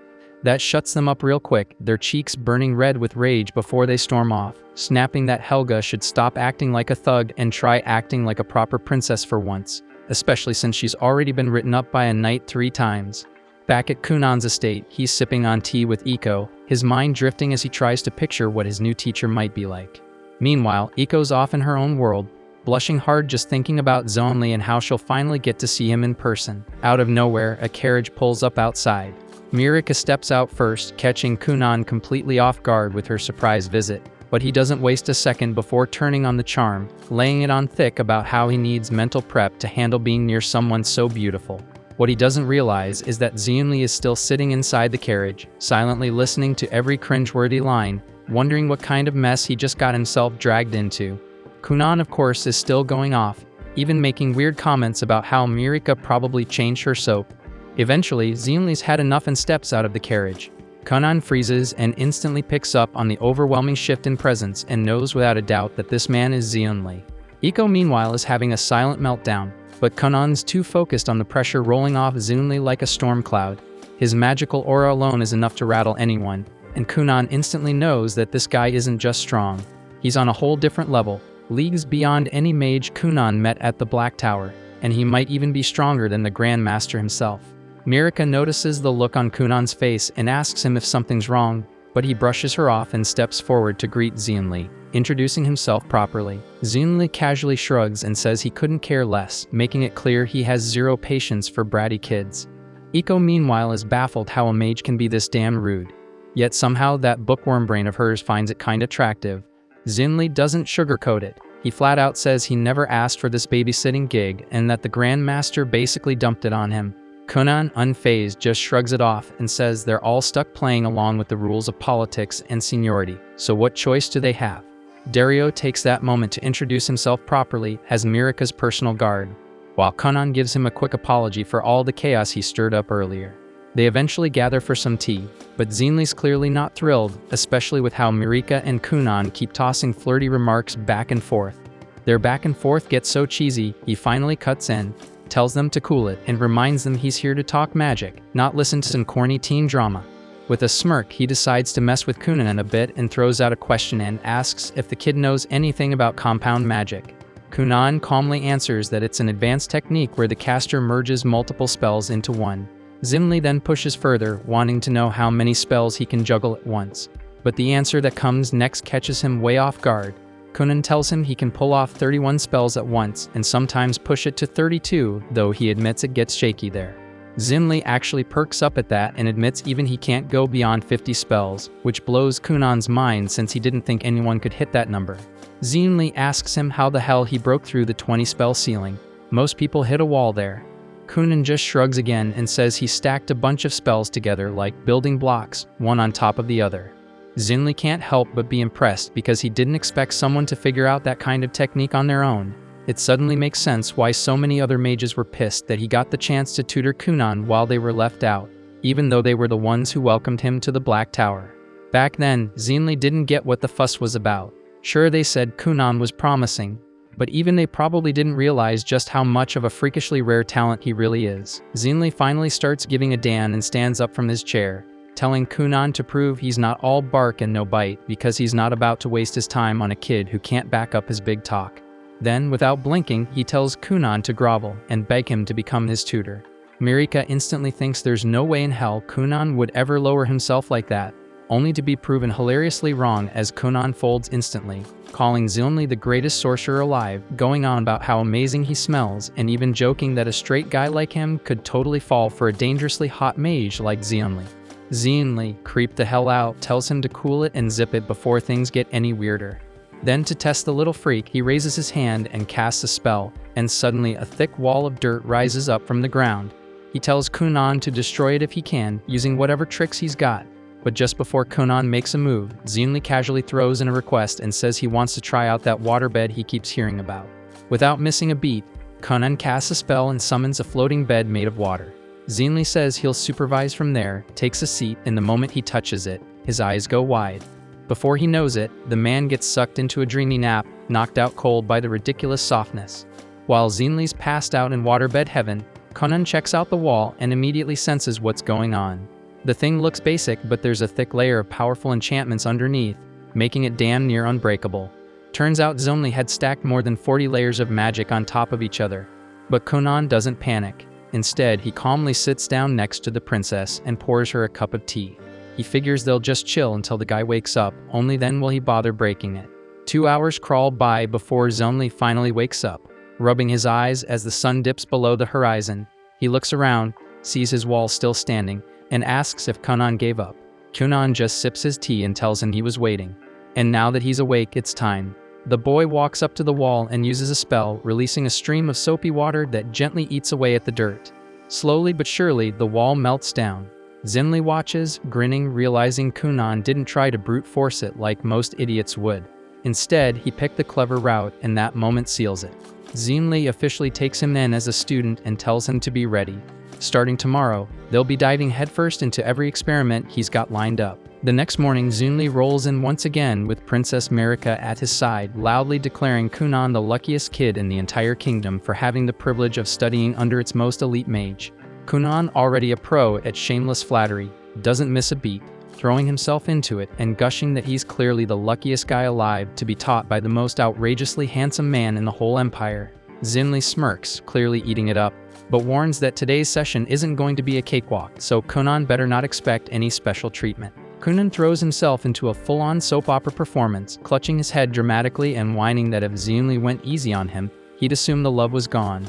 S1: That shuts them up real quick, their cheeks burning red with rage before they storm off, snapping that Helga should stop acting like a thug and try acting like a proper princess for once, especially since she's already been written up by a knight 3 times. Back at Kunan's estate, he's sipping on tea with Iko, his mind drifting as he tries to picture what his new teacher might be like. Meanwhile, Iko's off in her own world, blushing hard just thinking about Zunli and how she'll finally get to see him in person. Out of nowhere, a carriage pulls up outside. Mirika steps out first, catching Kunan completely off guard with her surprise visit, but he doesn't waste a second before turning on the charm, laying it on thick about how he needs mental prep to handle being near someone so beautiful. What he doesn't realize is that Zunli is still sitting inside the carriage, silently listening to every cringeworthy line, wondering what kind of mess he just got himself dragged into. Kunan, of course, is still going off, even making weird comments about how Mirika probably changed her soap. Eventually, Zunli's had enough and steps out of the carriage. Kunan freezes and instantly picks up on the overwhelming shift in presence and knows without a doubt that this man is Zunli. Iko, meanwhile, is having a silent meltdown, but Kunan's too focused on the pressure rolling off Zunli like a storm cloud. His magical aura alone is enough to rattle anyone, and Kunan instantly knows that this guy isn't just strong. He's on a whole different level, leagues beyond any mage Kunan met at the Black Tower, and he might even be stronger than the Grand Master himself. Mirika notices the look on Kunan's face and asks him if something's wrong, but he brushes her off and steps forward to greet Zunli, introducing himself properly. Zunli casually shrugs and says he couldn't care less, making it clear he has zero patience for bratty kids. Iko, meanwhile, is baffled how a mage can be this damn rude. Yet somehow that bookworm brain of hers finds it kinda attractive. Zunli doesn't sugarcoat it. He flat out says he never asked for this babysitting gig and that the Grand Master basically dumped it on him. Kunan, unfazed, just shrugs it off and says they're all stuck playing along with the rules of politics and seniority, so what choice do they have? Dario takes that moment to introduce himself properly as Mirika's personal guard, while Kunan gives him a quick apology for all the chaos he stirred up earlier. They eventually gather for some tea, but Zunli's clearly not thrilled, especially with how Mirika and Kunan keep tossing flirty remarks back and forth. Their back and forth gets so cheesy, he finally cuts in, tells them to cool it, and reminds them he's here to talk magic, not listen to some corny teen drama. With a smirk, he decides to mess with Kunan a bit and throws out a question and asks if the kid knows anything about compound magic. Kunan calmly answers that it's an advanced technique where the caster merges multiple spells into one. Zunli then pushes further, wanting to know how many spells he can juggle at once. But the answer that comes next catches him way off guard. Kunan tells him he can pull off 31 spells at once and sometimes push it to 32, though he admits it gets shaky there. Zunli actually perks up at that and admits even he can't go beyond 50 spells, which blows Kunan's mind since he didn't think anyone could hit that number. Zunli asks him how the hell he broke through the 20-spell ceiling. Most people hit a wall there. Kunan just shrugs again and says he stacked a bunch of spells together like building blocks, one on top of the other. Zunli can't help but be impressed because he didn't expect someone to figure out that kind of technique on their own. It suddenly makes sense why so many other mages were pissed that he got the chance to tutor Kunan while they were left out, even though they were the ones who welcomed him to the Black Tower. Back then, Zunli didn't get what the fuss was about. Sure, they said Kunan was promising, but even they probably didn't realize just how much of a freakishly rare talent he really is. Zunli finally starts giving a damn and stands up from his chair, telling Kunan to prove he's not all bark and no bite because he's not about to waste his time on a kid who can't back up his big talk. Then, without blinking, he tells Kunan to grovel and beg him to become his tutor. Mirika instantly thinks there's no way in hell Kunan would ever lower himself like that, only to be proven hilariously wrong as Kunan folds instantly, calling Zunli the greatest sorcerer alive, going on about how amazing he smells, and even joking that a straight guy like him could totally fall for a dangerously hot mage like Zunli. Zunli, creeped the hell out, tells him to cool it and zip it before things get any weirder. Then, to test the little freak, he raises his hand and casts a spell, and suddenly a thick wall of dirt rises up from the ground. He tells Kunan to destroy it if he can, using whatever tricks he's got. But just before Kunan makes a move, Zunli casually throws in a request and says he wants to try out that waterbed he keeps hearing about. Without missing a beat, Kunan casts a spell and summons a floating bed made of water. Zunli says he'll supervise from there, takes a seat, and the moment he touches it, his eyes go wide. Before he knows it, the man gets sucked into a dreamy nap, knocked out cold by the ridiculous softness. While Zunli's passed out in waterbed heaven, Kunan checks out the wall and immediately senses what's going on. The thing looks basic, but there's a thick layer of powerful enchantments underneath, making it damn near unbreakable. Turns out Zunli had stacked more than 40 layers of magic on top of each other. But Kunan doesn't panic. Instead, he calmly sits down next to the princess and pours her a cup of tea. He figures they'll just chill until the guy wakes up, only then will he bother breaking it. 2 hours crawl by before Zunli finally wakes up. Rubbing his eyes as the sun dips below the horizon, he looks around, sees his wall still standing, and asks if Kunan gave up. Kunan just sips his tea and tells him he was waiting. And now that he's awake, it's time. The boy walks up to the wall and uses a spell, releasing a stream of soapy water that gently eats away at the dirt. Slowly but surely, the wall melts down. Zunli watches, grinning, realizing Kunan didn't try to brute force it like most idiots would. Instead, he picked the clever route, and that moment seals it. Zunli officially takes him in as a student and tells him to be ready. Starting tomorrow, they'll be diving headfirst into every experiment he's got lined up. The next morning, Zunli rolls in once again with Princess Mirika at his side, loudly declaring Kunan the luckiest kid in the entire kingdom for having the privilege of studying under its most elite mage. Kunan, already a pro at shameless flattery, doesn't miss a beat, throwing himself into it and gushing that he's clearly the luckiest guy alive to be taught by the most outrageously handsome man in the whole empire. Zunli smirks, clearly eating it up, but warns that today's session isn't going to be a cakewalk, so Kunan better not expect any special treatment. Kunan throws himself into a full-on soap opera performance, clutching his head dramatically and whining that if Zunli went easy on him, he'd assume the love was gone.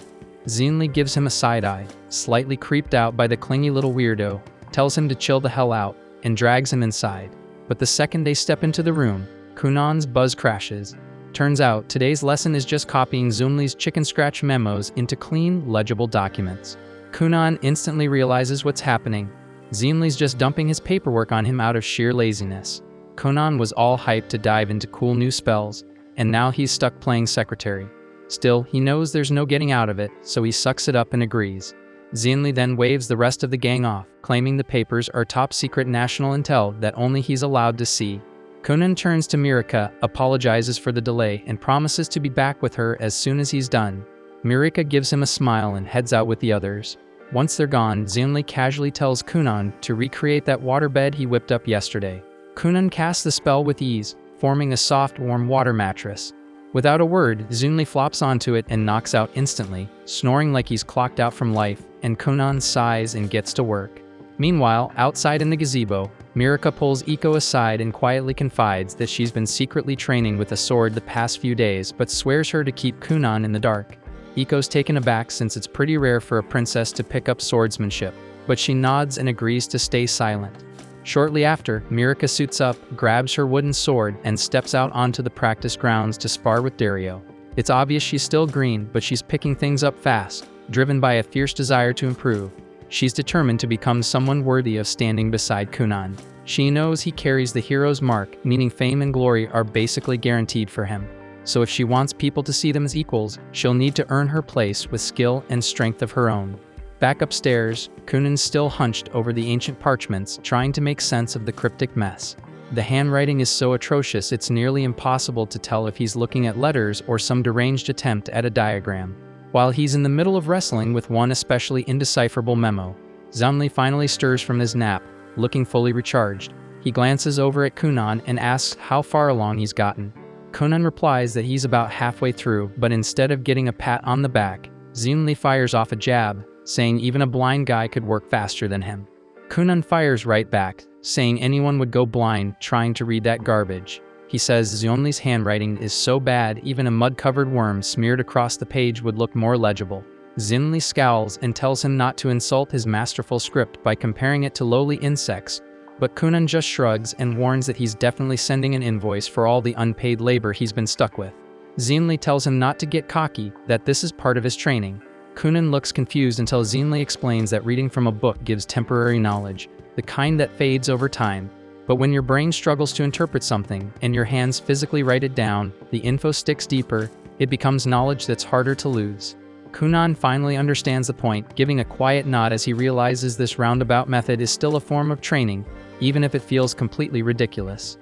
S1: Zunli gives him a side-eye, slightly creeped out by the clingy little weirdo, tells him to chill the hell out, and drags him inside. But the second they step into the room, Kunan's buzz crashes. Turns out, today's lesson is just copying Zunli's chicken scratch memos into clean, legible documents. Kunan instantly realizes what's happening. Zunli's just dumping his paperwork on him out of sheer laziness. Kunan was all hyped to dive into cool new spells, and now he's stuck playing secretary. Still, he knows there's no getting out of it, so he sucks it up and agrees. Zunli then waves the rest of the gang off, claiming the papers are top-secret national intel that only he's allowed to see. Kunan turns to Mirika, apologizes for the delay, and promises to be back with her as soon as he's done. Mirika gives him a smile and heads out with the others. Once they're gone, Zunli casually tells Kunan to recreate that waterbed he whipped up yesterday. Kunan casts the spell with ease, forming a soft, warm water mattress. Without a word, Zunli flops onto it and knocks out instantly, snoring like he's clocked out from life, and Kunan sighs and gets to work. Meanwhile, outside in the gazebo, Mirika pulls Iko aside and quietly confides that she's been secretly training with a sword the past few days but swears her to keep Kunan in the dark. Iko's taken aback since it's pretty rare for a princess to pick up swordsmanship, but she nods and agrees to stay silent. Shortly after, Mirika suits up, grabs her wooden sword, and steps out onto the practice grounds to spar with Dario. It's obvious she's still green, but she's picking things up fast, driven by a fierce desire to improve. She's determined to become someone worthy of standing beside Kunan. She knows he carries the hero's mark, meaning fame and glory are basically guaranteed for him. So if she wants people to see them as equals, she'll need to earn her place with skill and strength of her own. Back upstairs, Kunan's still hunched over the ancient parchments, trying to make sense of the cryptic mess. The handwriting is so atrocious it's nearly impossible to tell if he's looking at letters or some deranged attempt at a diagram. While he's in the middle of wrestling with one especially indecipherable memo, Zunli finally stirs from his nap, looking fully recharged. He glances over at Kunan and asks how far along he's gotten. Kunan replies that he's about halfway through, but instead of getting a pat on the back, Zunli fires off a jab, saying even a blind guy could work faster than him. Kunan fires right back, saying anyone would go blind trying to read that garbage. He says Zunli's handwriting is so bad even a mud-covered worm smeared across the page would look more legible. Zunli scowls and tells him not to insult his masterful script by comparing it to lowly insects, but Kunan just shrugs and warns that he's definitely sending an invoice for all the unpaid labor he's been stuck with. Zunli tells him not to get cocky, that this is part of his training. Kunan looks confused until Zunli explains that reading from a book gives temporary knowledge, the kind that fades over time. But when your brain struggles to interpret something, and your hands physically write it down, the info sticks deeper, it becomes knowledge that's harder to lose. Kunan finally understands the point, giving a quiet nod as he realizes this roundabout method is still a form of training, even if it feels completely ridiculous.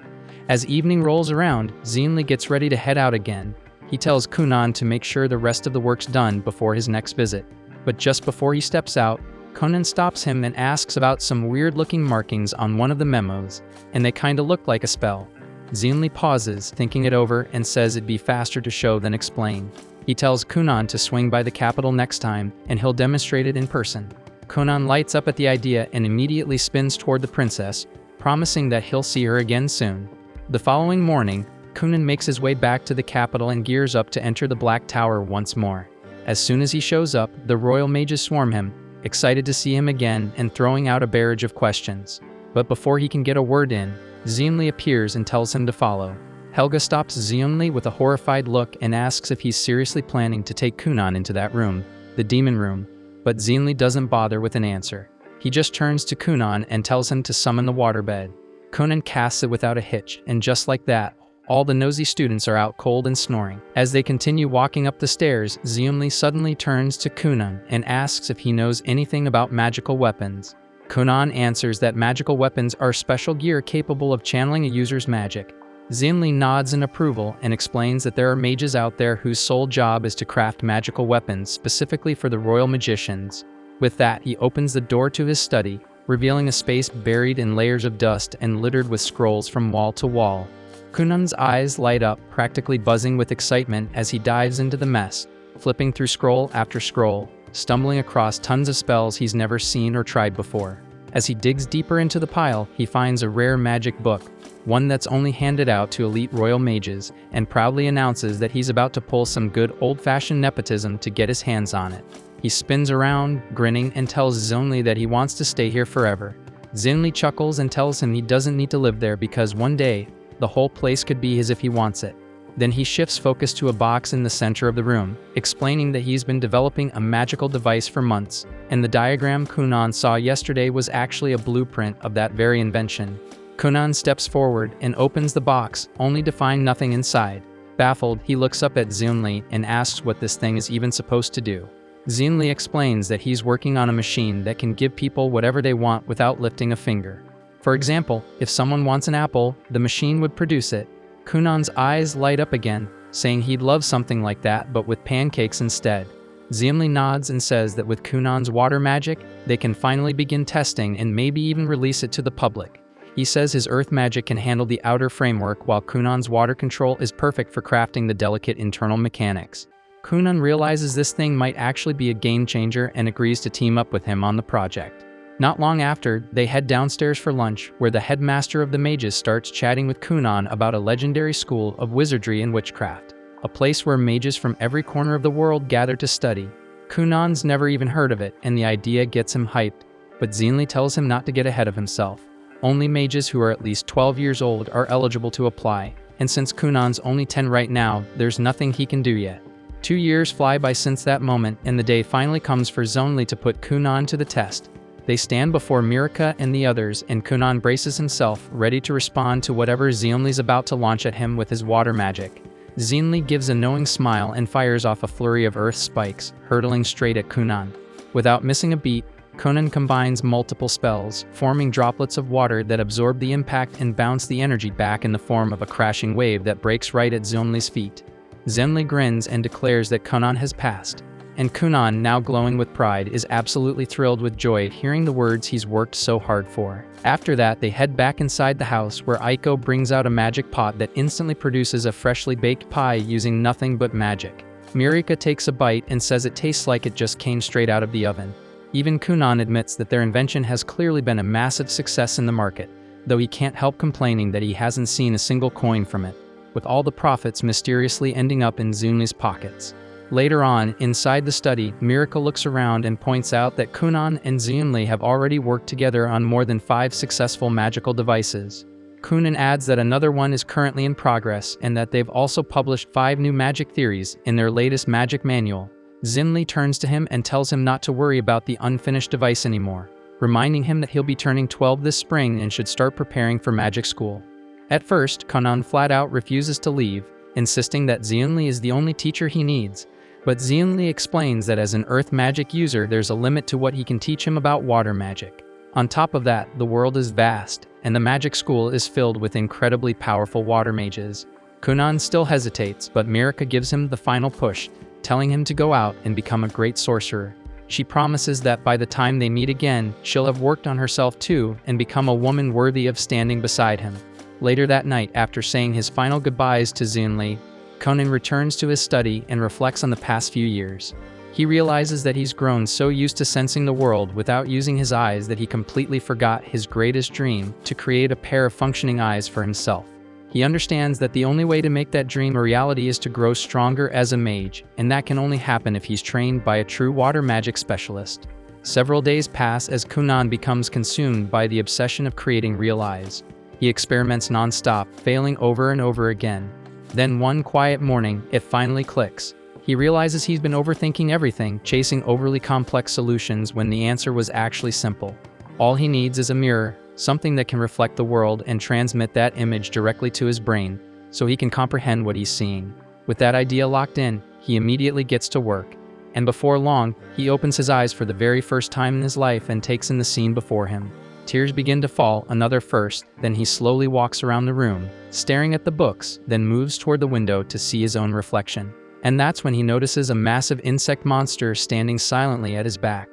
S1: As evening rolls around, Zunli gets ready to head out again. He tells Kunan to make sure the rest of the work's done before his next visit. But just before he steps out, Kunan stops him and asks about some weird-looking markings on one of the memos, and they kinda look like a spell. Zunli pauses, thinking it over, and says it'd be faster to show than explain. He tells Kunan to swing by the capital next time, and he'll demonstrate it in person. Kunan lights up at the idea and immediately spins toward the princess, promising that he'll see her again soon. The following morning, Kunan makes his way back to the capital and gears up to enter the Black Tower once more. As soon as he shows up, the royal mages swarm him, excited to see him again and throwing out a barrage of questions. But before he can get a word in, Zunli appears and tells him to follow. Helga stops Zunli with a horrified look and asks if he's seriously planning to take Kunan into that room, the demon room, but Zunli doesn't bother with an answer. He just turns to Kunan and tells him to summon the waterbed. Kunan casts it without a hitch, and just like that, all the nosy students are out cold and snoring. As they continue walking up the stairs, Zunli suddenly turns to Kunan and asks if he knows anything about magical weapons. Kunan answers that magical weapons are special gear capable of channeling a user's magic. Zunli nods in approval and explains that there are mages out there whose sole job is to craft magical weapons specifically for the royal magicians. With that, he opens the door to his study, revealing a space buried in layers of dust and littered with scrolls from wall to wall. Kunan's eyes light up, practically buzzing with excitement as he dives into the mess, flipping through scroll after scroll, stumbling across tons of spells he's never seen or tried before. As he digs deeper into the pile, he finds a rare magic book, one that's only handed out to elite royal mages, and proudly announces that he's about to pull some good old-fashioned nepotism to get his hands on it. He spins around, grinning, and tells Zunli that he wants to stay here forever. Zunli chuckles and tells him he doesn't need to live there because one day, the whole place could be his if he wants it. Then he shifts focus to a box in the center of the room, explaining that he's been developing a magical device for months, and the diagram Kunan saw yesterday was actually a blueprint of that very invention. Kunan steps forward and opens the box, only to find nothing inside. Baffled, he looks up at Zunli and asks what this thing is even supposed to do. Zunli explains that he's working on a machine that can give people whatever they want without lifting a finger. For example, if someone wants an apple, the machine would produce it. Kunan's eyes light up again, saying he'd love something like that but with pancakes instead. Zunli nods and says that with Kunan's water magic, they can finally begin testing and maybe even release it to the public. He says his earth magic can handle the outer framework while Kunan's water control is perfect for crafting the delicate internal mechanics. Kunan realizes this thing might actually be a game changer and agrees to team up with him on the project. Not long after, they head downstairs for lunch, where the headmaster of the mages starts chatting with Kunan about a legendary school of wizardry and witchcraft, a place where mages from every corner of the world gather to study. Kunan's never even heard of it, and the idea gets him hyped, but Zunli tells him not to get ahead of himself. Only mages who are at least 12 years old are eligible to apply, and since Kunan's only 10 right now, there's nothing he can do yet. 2 years fly by since that moment, and the day finally comes for Zonli to put Kunan to the test. They stand before Mirika and the others, and Kunan braces himself, ready to respond to whatever Zonli's about to launch at him with his water magic. Zonli gives a knowing smile and fires off a flurry of earth spikes, hurtling straight at Kunan. Without missing a beat, Kunan combines multiple spells, forming droplets of water that absorb the impact and bounce the energy back in the form of a crashing wave that breaks right at Zonli's feet. Zonli grins and declares that Kunan has passed. And Kunan, now glowing with pride, is absolutely thrilled with joy hearing the words he's worked so hard for. After that, they head back inside the house where Aiko brings out a magic pot that instantly produces a freshly baked pie using nothing but magic. Mirika takes a bite and says it tastes like it just came straight out of the oven. Even Kunan admits that their invention has clearly been a massive success in the market, though he can't help complaining that he hasn't seen a single coin from it, with all the profits mysteriously ending up in Zonli's pockets. Later on, inside the study, Mirika looks around and points out that Kunan and Zonli have already worked together on more than 5 successful magical devices. Kunan adds that another one is currently in progress and that they've also published 5 new magic theories in their latest magic manual. Zonli turns to him and tells him not to worry about the unfinished device anymore, reminding him that he'll be turning 12 this spring and should start preparing for magic school. At first, Kunan flat out refuses to leave, insisting that Zonli is the only teacher he needs, but Zonli explains that as an earth magic user there's a limit to what he can teach him about water magic. On top of that, the world is vast, and the magic school is filled with incredibly powerful water mages. Kunan still hesitates, but Mirika gives him the final push, telling him to go out and become a great sorcerer. She promises that by the time they meet again, she'll have worked on herself too and become a woman worthy of standing beside him. Later that night, after saying his final goodbyes to Zonli, Kunan returns to his study and reflects on the past few years. He realizes that he's grown so used to sensing the world without using his eyes that he completely forgot his greatest dream, to create a pair of functioning eyes for himself. He understands that the only way to make that dream a reality is to grow stronger as a mage, and that can only happen if he's trained by a true water magic specialist. Several days pass as Kunan becomes consumed by the obsession of creating real eyes. He experiments non-stop, failing over and over again. Then one quiet morning, it finally clicks. He realizes he's been overthinking everything, chasing overly complex solutions when the answer was actually simple. All he needs is a mirror, something that can reflect the world and transmit that image directly to his brain, so he can comprehend what he's seeing. With that idea locked in, he immediately gets to work. And before long, he opens his eyes for the very first time in his life and takes in the scene before him. Tears begin to fall, another first, then he slowly walks around the room, staring at the books, then moves toward the window to see his own reflection. And that's when he notices a massive insect monster standing silently at his back.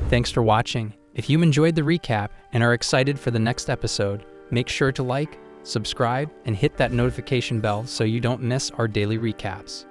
S1: Thanks for watching. If you enjoyed the recap and are excited for the next episode, make sure to like, subscribe, and hit that notification bell so you don't miss our daily recaps.